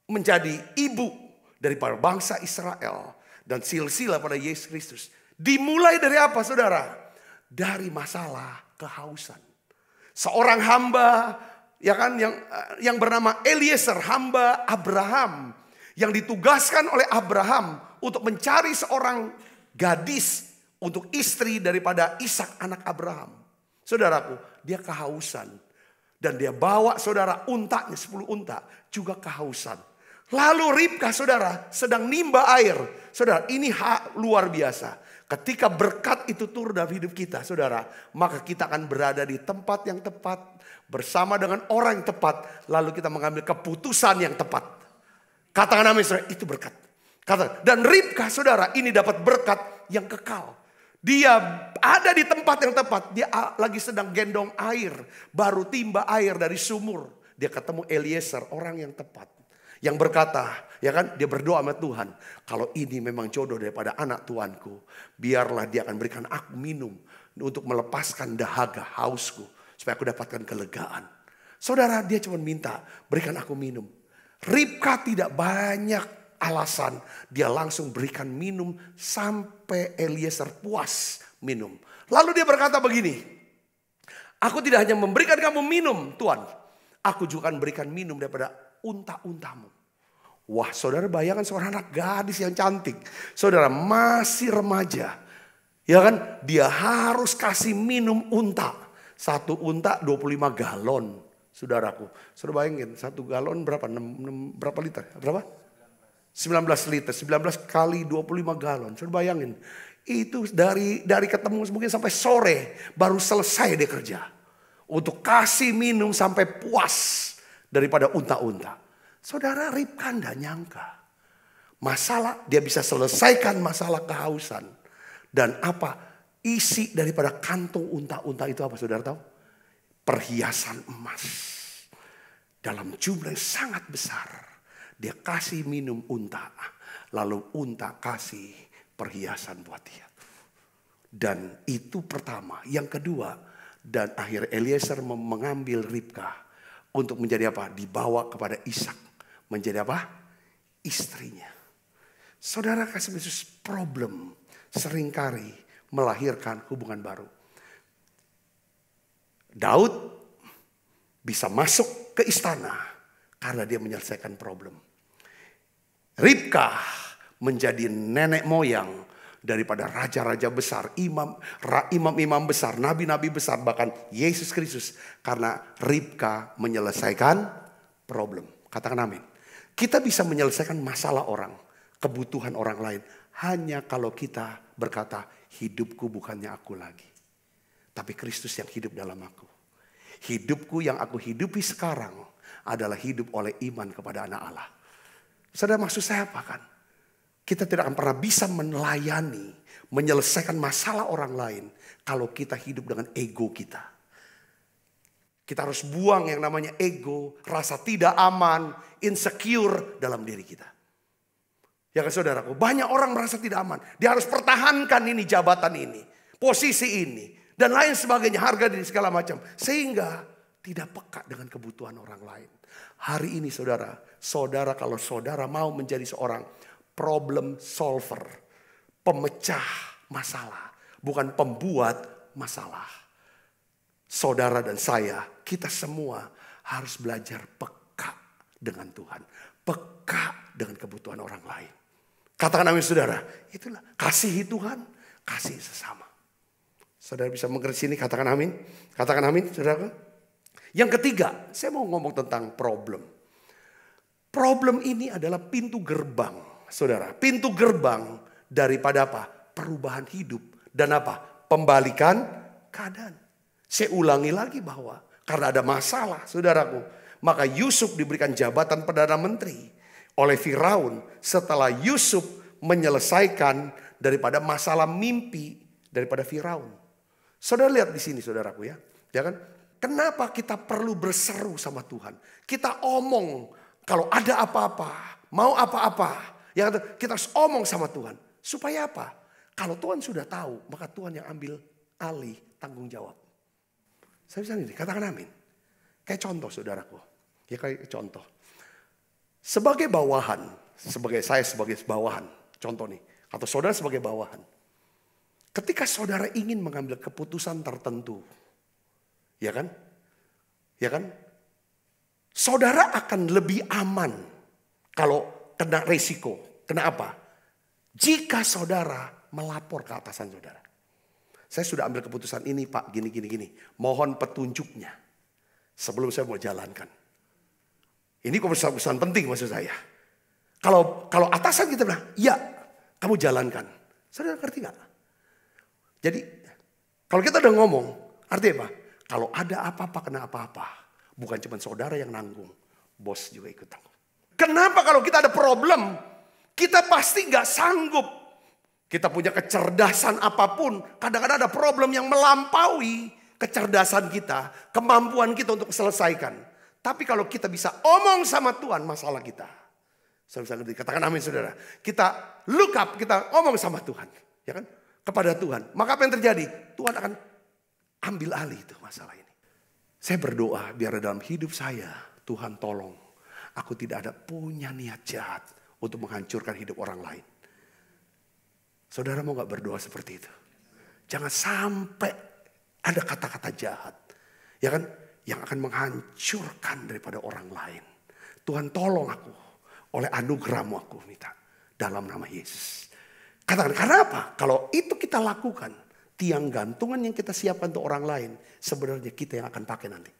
menjadi ibu daripada bangsa Israel. Dan silsilah pada Yesus Kristus. Dimulai dari apa saudara? Dari masalah kehausan. Seorang hamba ya kan yang bernama Eliezer, hamba Abraham. Yang ditugaskan oleh Abraham untuk mencari seorang gadis untuk istri daripada Ishak anak Abraham. Saudaraku, dia kehausan. Dan dia bawa saudara untanya, 10 unta, juga kehausan. Lalu Ribka saudara sedang nimba air. Saudara, ini luar biasa. Ketika berkat itu turun dalam hidup kita saudara, maka kita akan berada di tempat yang tepat. Bersama dengan orang yang tepat. Lalu kita mengambil keputusan yang tepat. Katakan amin saudara, itu berkat. Dan Ribka saudara ini dapat berkat yang kekal. Dia ada di tempat yang tepat. Dia lagi sedang gendong air. Baru timba air dari sumur. Dia ketemu Eliezer, orang yang tepat. Yang berkata, ya kan, dia berdoa sama Tuhan. Kalau ini memang jodoh daripada anak tuanku. Biarlah dia akan berikan aku minum. Untuk melepaskan dahaga, hausku. Supaya aku dapatkan kelegaan. Saudara, dia cuma minta, berikan aku minum. Ribka tidak banyak alasan. Dia langsung berikan minum sampai Eliezer puas minum. Lalu dia berkata begini. Aku tidak hanya memberikan kamu minum Tuhan. Aku juga akan berikan minum daripada unta-untamu. Wah saudara bayangkan seorang anak gadis yang cantik. Saudara masih remaja. Ya kan dia harus kasih minum unta. Satu unta 25 galon. Saudaraku, saudara bayangin 1 galon berapa? 6 berapa liter? Berapa? 19 liter, 19 kali 25 galon. Saudara bayangin, itu dari ketemu mungkin sampai sore baru selesai dia kerja. Untuk kasih minum sampai puas daripada unta-unta. Saudara, Ribka tidak nyangka. Masalah, dia bisa selesaikan masalah kehausan. Dan apa? Isi daripada kantung unta-unta itu apa, saudara tahu? Perhiasan emas. Dalam jumlah yang sangat besar. Dia kasih minum unta. Lalu unta kasih perhiasan buat dia. Dan itu pertama. Yang kedua, dan akhir Eliezer mengambil Ribka untuk menjadi apa? Dibawa kepada Ishak. Menjadi apa? Istrinya. Saudara kasih Yesus, problem seringkali melahirkan hubungan baru. Daud bisa masuk ke istana karena dia menyelesaikan problem. Ribka menjadi nenek moyang daripada raja-raja besar, imam-imam besar, nabi-nabi besar, bahkan Yesus Kristus. Karena Ribka menyelesaikan problem. Katakan amin. Kita bisa menyelesaikan masalah orang, kebutuhan orang lain, hanya kalau kita berkata, hidupku bukannya aku lagi, tapi Kristus yang hidup dalam aku. Hidupku yang aku hidupi sekarang adalah hidup oleh iman kepada anak Allah. Saudara, maksud saya apa kan? Kita tidak akan pernah bisa melayani, menyelesaikan masalah orang lain kalau kita hidup dengan ego kita. Kita harus buang yang namanya ego, rasa tidak aman, insecure dalam diri kita. Ya kan saudaraku, banyak orang merasa tidak aman. Dia harus pertahankan ini, jabatan ini, posisi ini, dan lain sebagainya, harga diri segala macam. Sehingga tidak peka dengan kebutuhan orang lain. Hari ini saudara kalau saudara mau menjadi seorang problem solver, pemecah masalah, bukan pembuat masalah. Saudara dan saya, kita semua harus belajar peka dengan Tuhan. Peka dengan kebutuhan orang lain. Katakan amin saudara. Itulah kasihi Tuhan, kasih sesama. Saudara bisa mengerti sini, katakan amin. Katakan amin saudara. Yang ketiga, saya mau ngomong tentang problem. Problem ini adalah pintu gerbang, saudara. Pintu gerbang daripada apa? Perubahan hidup. Dan apa? Pembalikan keadaan. Saya ulangi lagi bahwa karena ada masalah, saudaraku. Maka Yusuf diberikan jabatan Perdana Menteri oleh Firaun setelah Yusuf menyelesaikan daripada masalah mimpi daripada Firaun. Saudara lihat di sini saudaraku ya. Ya kan? Kenapa kita perlu berseru sama Tuhan? Kita omong kalau ada apa-apa, mau apa-apa. Ya, kita harus omong sama Tuhan. Supaya apa? Kalau Tuhan sudah tahu, maka Tuhan yang ambil alih tanggung jawab. Saya bisa nih, katakan amin. Kayak contoh saudaraku. Ya kayak contoh. Sebagai bawahan, saya sebagai bawahan. Contoh nih, atau saudara sebagai bawahan. Ketika saudara ingin mengambil keputusan tertentu. Ya kan? Ya kan? Saudara akan lebih aman kalau kena resiko. Kena apa? Jika saudara melapor ke atasan saudara. Saya sudah ambil keputusan ini Pak, gini. Mohon petunjuknya. Sebelum saya mau jalankan. Ini keputusan penting maksud saya. Kalau atasan kita bilang, ya kamu jalankan. Saudara ngerti gak? Jadi kalau kita udah ngomong, artinya apa? Kalau ada apa-apa, kena apa-apa. Bukan cuma saudara yang nanggung. Bos juga ikut tanggung. Kenapa kalau kita ada problem, kita pasti gak sanggup. Kita punya kecerdasan apapun. Kadang-kadang ada problem yang melampaui kecerdasan kita. Kemampuan kita untuk selesaikan. Tapi kalau kita bisa omong sama Tuhan masalah kita. Saudara katakan amin saudara. Kita look up, kita omong sama Tuhan. Ya kan? Kepada Tuhan. Maka apa yang terjadi? Tuhan akan ambil alih itu masalah ini. Saya berdoa biar dalam hidup saya Tuhan tolong. Aku tidak ada punya niat jahat untuk menghancurkan hidup orang lain. Saudara mau gak berdoa seperti itu? Jangan sampai ada kata-kata jahat. Ya kan? Yang akan menghancurkan daripada orang lain. Tuhan tolong aku. Oleh anugerah-Mu aku minta. Dalam nama Yesus. Katakan karena apa? Kalau itu kita lakukan. Tiang gantungan yang kita siapkan untuk orang lain. Sebenarnya kita yang akan pakai nanti.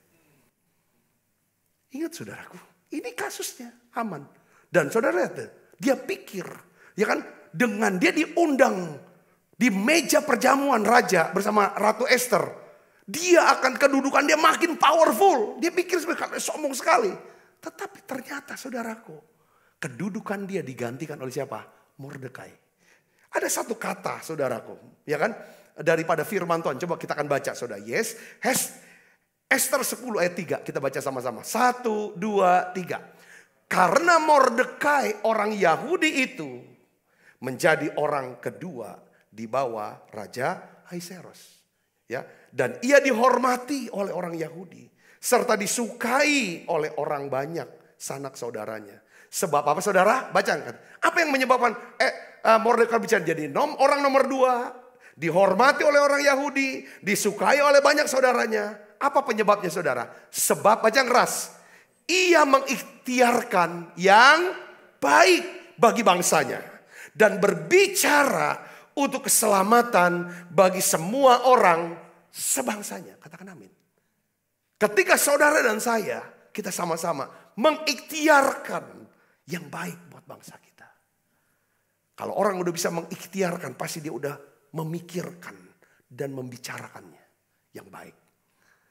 Ingat saudaraku. Ini kasusnya aman. Dan saudara lihat. Dia pikir. Ya kan? Dengan dia diundang. Di meja perjamuan raja bersama Ratu Esther. Dia akan kedudukan dia makin powerful. Dia pikir sebenarnya sombong sekali. Tetapi ternyata saudaraku, kedudukan dia digantikan oleh siapa? Mordekai. Ada satu kata saudaraku, ya kan? Daripada firman Tuhan, coba kita akan baca saudara. Yes, Ester 10 ayat 3, kita baca sama-sama. 1, 2, 3. Karena Mordekai orang Yahudi itu menjadi orang kedua di bawah Raja Ahasuerus. Ya, dan ia dihormati oleh orang Yahudi serta disukai oleh orang banyak sanak saudaranya. Sebab apa saudara? Bacakan. Apa yang menyebabkan Mordekai bisa jadi orang nomor 2, dihormati oleh orang Yahudi, disukai oleh banyak saudaranya? Apa penyebabnya saudara? Sebab baca keras, ia mengikhtiarkan yang baik bagi bangsanya dan berbicara untuk keselamatan bagi semua orang sebangsanya. Katakan amin. Ketika saudara dan saya, kita sama-sama mengikhtiarkan yang baik buat bangsa kita. Kalau orang udah bisa mengikhtiarkan, pasti dia udah memikirkan dan membicarakannya yang baik.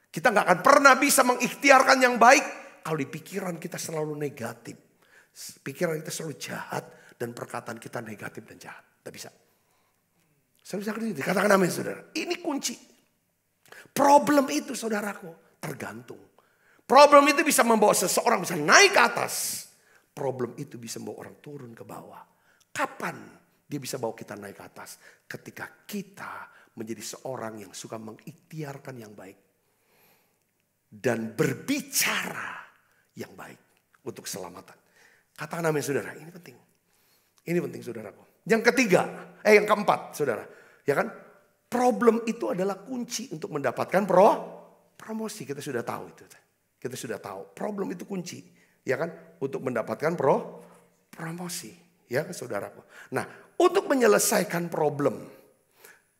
Kita gak akan pernah bisa mengikhtiarkan yang baik kalau di pikiran kita selalu negatif. Pikiran kita selalu jahat dan perkataan kita negatif dan jahat. Tidak bisa. Saya bisa katakan amin saudara. Ini kunci. Problem itu saudaraku tergantung. Problem itu bisa membawa seseorang bisa naik ke atas. Problem itu bisa membawa orang turun ke bawah. Kapan dia bisa bawa kita naik ke atas? Ketika kita menjadi seorang yang suka mengikhtiarkan yang baik. Dan berbicara yang baik untuk keselamatan. Katakan amin saudara, ini penting. Ini penting saudaraku. Yang ketiga, yang keempat saudara. Ya kan? Problem itu adalah kunci untuk mendapatkan promosi. Kita sudah tahu itu. Kita sudah tahu. Problem itu kunci. Ya kan? Untuk mendapatkan promosi. Ya saudaraku. Nah, untuk menyelesaikan problem.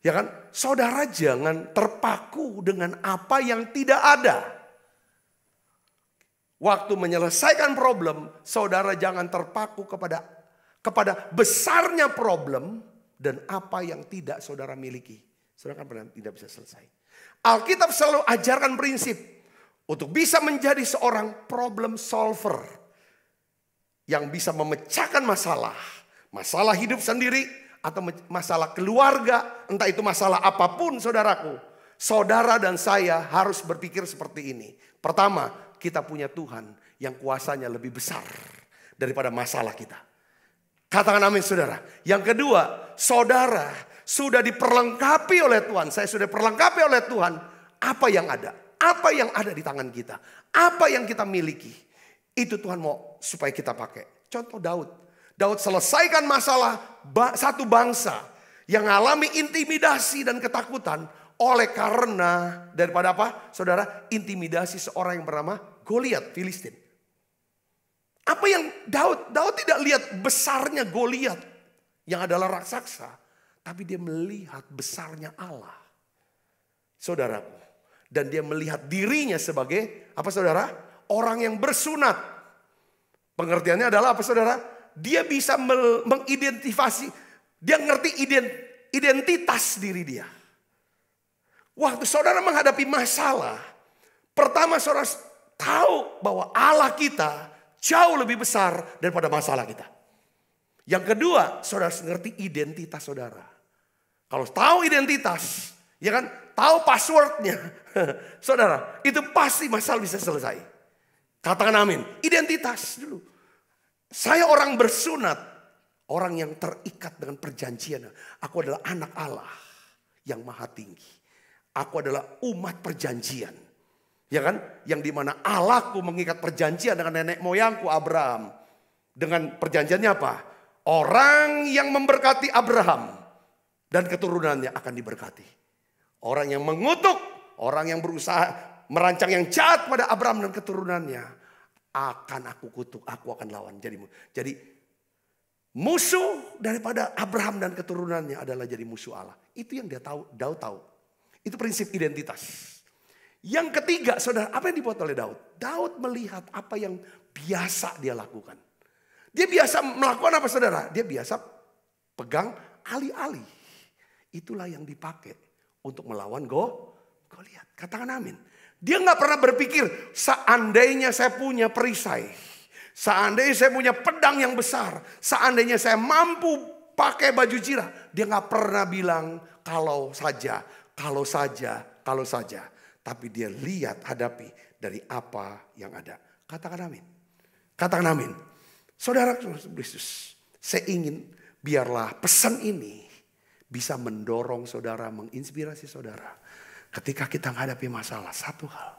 Ya kan? Saudara jangan terpaku dengan apa yang tidak ada. Waktu menyelesaikan problem, saudara jangan terpaku kepada besarnya problem dan apa yang tidak saudara miliki. Saudara kan pernah tidak bisa selesai. Alkitab selalu ajarkan prinsip untuk bisa menjadi seorang problem solver yang bisa memecahkan masalah hidup sendiri atau masalah keluarga, entah itu masalah apapun saudaraku. Saudara dan saya harus berpikir seperti ini. Pertama, kita punya Tuhan yang kuasanya lebih besar daripada masalah kita. Katakan amin saudara. Yang kedua, saudara sudah diperlengkapi oleh Tuhan. Saya sudah diperlengkapi oleh Tuhan. Apa yang ada? Apa yang ada di tangan kita? Apa yang kita miliki? Itu Tuhan mau supaya kita pakai. Contoh Daud. Daud selesaikan masalah satu bangsa yang alami intimidasi dan ketakutan oleh karena daripada apa? Saudara, intimidasi seorang yang bernama Goliat, Filistin. Apa yang Daud tidak lihat besarnya Goliat yang adalah raksasa, tapi dia melihat besarnya Allah. Saudaraku, dan dia melihat dirinya sebagai apa saudara? Orang yang bersunat. Pengertiannya adalah apa saudara? Dia bisa mengidentifikasi, dia ngerti identitas diri dia. Waktu saudara menghadapi masalah, pertama saudara tahu bahwa Allah kita jauh lebih besar daripada masalah kita. Yang kedua, saudara ngerti identitas saudara. Kalau tahu identitas, ya kan, tahu passwordnya, saudara, itu pasti masalah bisa selesai. Katakan amin. Identitas dulu. Saya orang bersunat, orang yang terikat dengan perjanjian. Aku adalah anak Allah yang maha tinggi. Aku adalah umat perjanjian. Ya kan? Yang dimana Allahku mengikat perjanjian dengan nenek moyangku Abraham. Dengan perjanjiannya apa? Orang yang memberkati Abraham dan keturunannya akan diberkati. Orang yang mengutuk, orang yang berusaha merancang yang jahat pada Abraham dan keturunannya, akan aku kutuk, aku akan lawan. Jadi musuh daripada Abraham dan keturunannya adalah jadi musuh Allah. Itu yang dia tahu, Daud tahu. Itu prinsip identitas. Yang ketiga, saudara, apa yang dibuat oleh Daud? Daud melihat apa yang biasa dia lakukan. Dia biasa melakukan apa saudara? Dia biasa pegang alih-alih. Itulah yang dipakai untuk melawan Kau lihat, katakan amin. Dia nggak pernah berpikir, seandainya saya punya perisai, seandainya saya punya pedang yang besar, seandainya saya mampu pakai baju zirah. Dia nggak pernah bilang kalau saja, kalau saja, kalau saja. Tapi dia lihat, hadapi dari apa yang ada. Katakan amin. Katakan amin. Saudara Kristus, saya ingin biarlah pesan ini bisa mendorong saudara, menginspirasi saudara. Ketika kita menghadapi masalah, satu hal.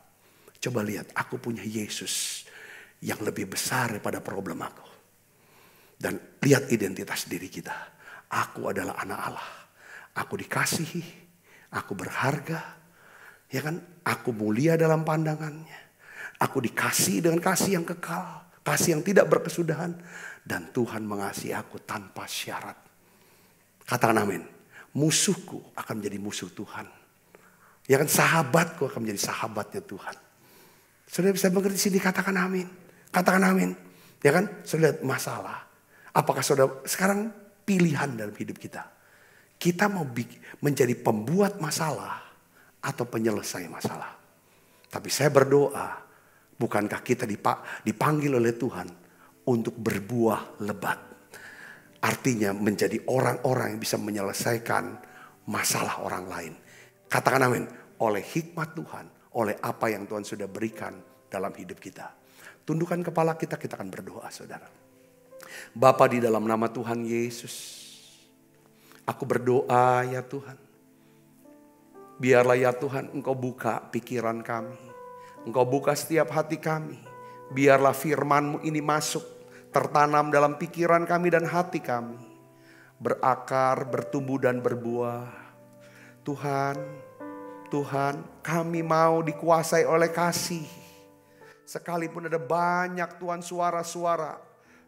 Coba lihat, aku punya Yesus yang lebih besar daripada problem aku. Dan lihat identitas diri kita. Aku adalah anak Allah. Aku dikasihi, aku berharga. Ya kan? Aku mulia dalam pandangannya. Aku dikasihi dengan kasih yang kekal. Kasih yang tidak berkesudahan. Dan Tuhan mengasihi aku tanpa syarat. Katakan amin. Musuhku akan menjadi musuh Tuhan. Ya kan, sahabatku akan menjadi sahabatnya Tuhan. Saudara bisa mengerti sini, katakan amin. Katakan amin. Ya kan, saudara lihat masalah. Apakah saudara sekarang pilihan dalam hidup kita? Kita mau menjadi pembuat masalah atau penyelesai masalah? Tapi saya berdoa, bukankah kita dipanggil oleh Tuhan untuk berbuah lebat? Artinya menjadi orang-orang yang bisa menyelesaikan masalah orang lain. Katakan amin. Oleh hikmat Tuhan, oleh apa yang Tuhan sudah berikan dalam hidup kita. Tundukkan kepala kita, kita akan berdoa, saudara. Bapa, di dalam nama Tuhan Yesus, aku berdoa ya Tuhan. Biarlah ya Tuhan Engkau buka pikiran kami. Engkau buka setiap hati kami. Biarlah firman-Mu ini masuk, tertanam dalam pikiran kami dan hati kami. Berakar, bertumbuh dan berbuah. Tuhan, kami mau dikuasai oleh kasih. Sekalipun ada banyak Tuhan suara-suara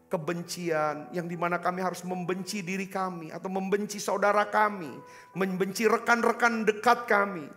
kebencian yang dimana kami harus membenci diri kami atau membenci saudara kami, membenci rekan-rekan dekat kami.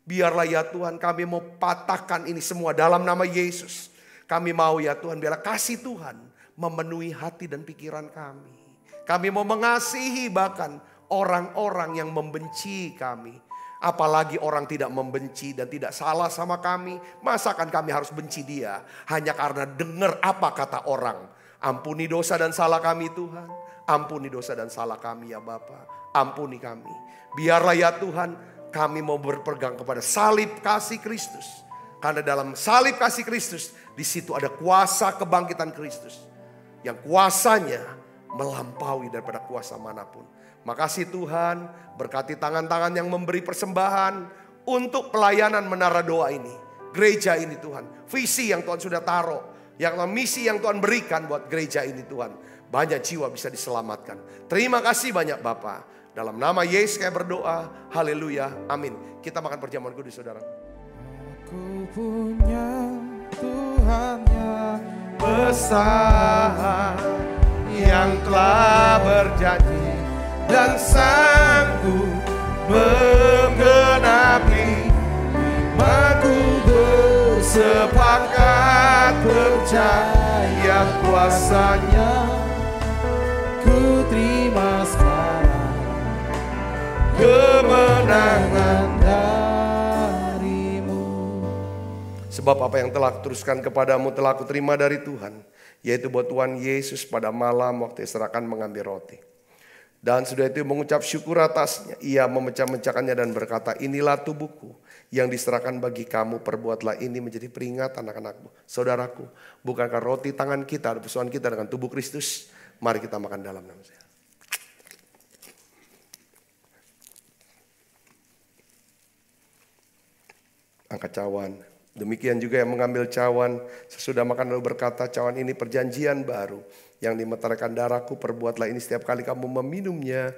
Biarlah ya Tuhan, kami mau patahkan ini semua dalam nama Yesus. Kami mau ya Tuhan, biarlah kasih Tuhan memenuhi hati dan pikiran kami. Kami mau mengasihi bahkan orang-orang yang membenci kami. Apalagi orang tidak membenci dan tidak salah sama kami. Masakan kami harus benci dia hanya karena dengar apa kata orang. Ampuni dosa dan salah kami Tuhan. Ampuni dosa dan salah kami ya Bapa. Ampuni kami. Biarlah ya Tuhan, kami mau berpegang kepada salib kasih Kristus. Karena dalam salib kasih Kristus, di situ ada kuasa kebangkitan Kristus. Yang kuasanya melampaui daripada kuasa manapun. Makasih Tuhan, berkati tangan-tangan yang memberi persembahan untuk pelayanan menara doa ini. Gereja ini Tuhan, visi yang Tuhan sudah taruh, yang misi yang Tuhan berikan buat gereja ini Tuhan. Banyak jiwa bisa diselamatkan. Terima kasih banyak Bapa. Dalam nama Yesus saya berdoa, haleluya, amin. Kita makan perjamuan kudus saudara. Aku punya Tuhan yang besar, yang telah berjanji dan sanggup menggenapi imanku, bersepakat percaya kuasanya. Ku terima sekarang kemenangan darimu. Sebab apa yang telah kuteruskan kepadamu telah kuterima dari Tuhan, yaitu bahwa Tuhan Yesus pada malam waktu Israkan mengambil roti. Dan sudah itu mengucap syukur atasnya, ia memecah-mecahkannya dan berkata, inilah tubuhku yang diserahkan bagi kamu, perbuatlah ini menjadi peringatan anak-anakmu. Saudaraku, bukankah roti tangan kita, persoalan kita dengan tubuh Kristus? Mari kita makan dalam nama saya. Angkat cawan. Demikian juga yang mengambil cawan sesudah makan lalu berkata, cawan ini perjanjian baru yang dimeteraikan darahku, perbuatlah ini setiap kali kamu meminumnya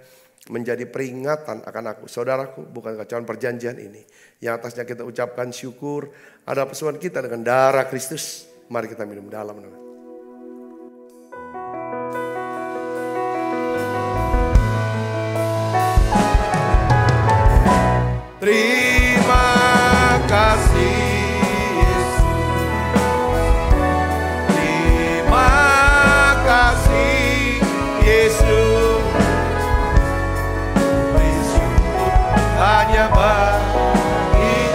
menjadi peringatan akan aku. Saudaraku, bukan cawan perjanjian ini yang atasnya kita ucapkan syukur ada persoalan kita dengan darah Kristus. Mari kita minum dalam nama. Terima kasih Yesus, hanya bagi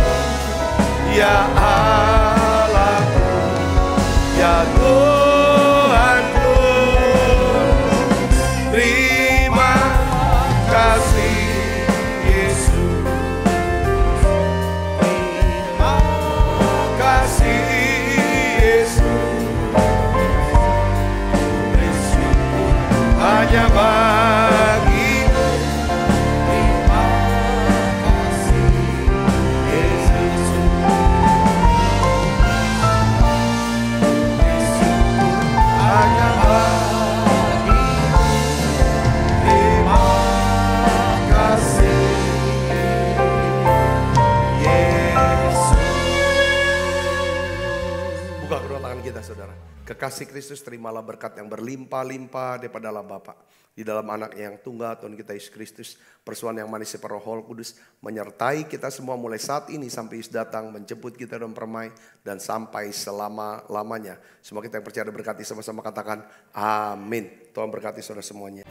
Buka kedua tangan kita saudara. Kekasih Kristus terimalah berkat yang berlimpah-limpah daripada Allah Bapa. Di dalam anak yang tunggal Tuhan kita Yesus Kristus. Persuan yang manis seperti Roh Kudus. Menyertai kita semua mulai saat ini sampai Yesus datang. Menjemput kita dalam permai. Dan sampai selama-lamanya. Semua kita yang percaya berkati sama-sama katakan amin. Tuhan berkati saudara semuanya.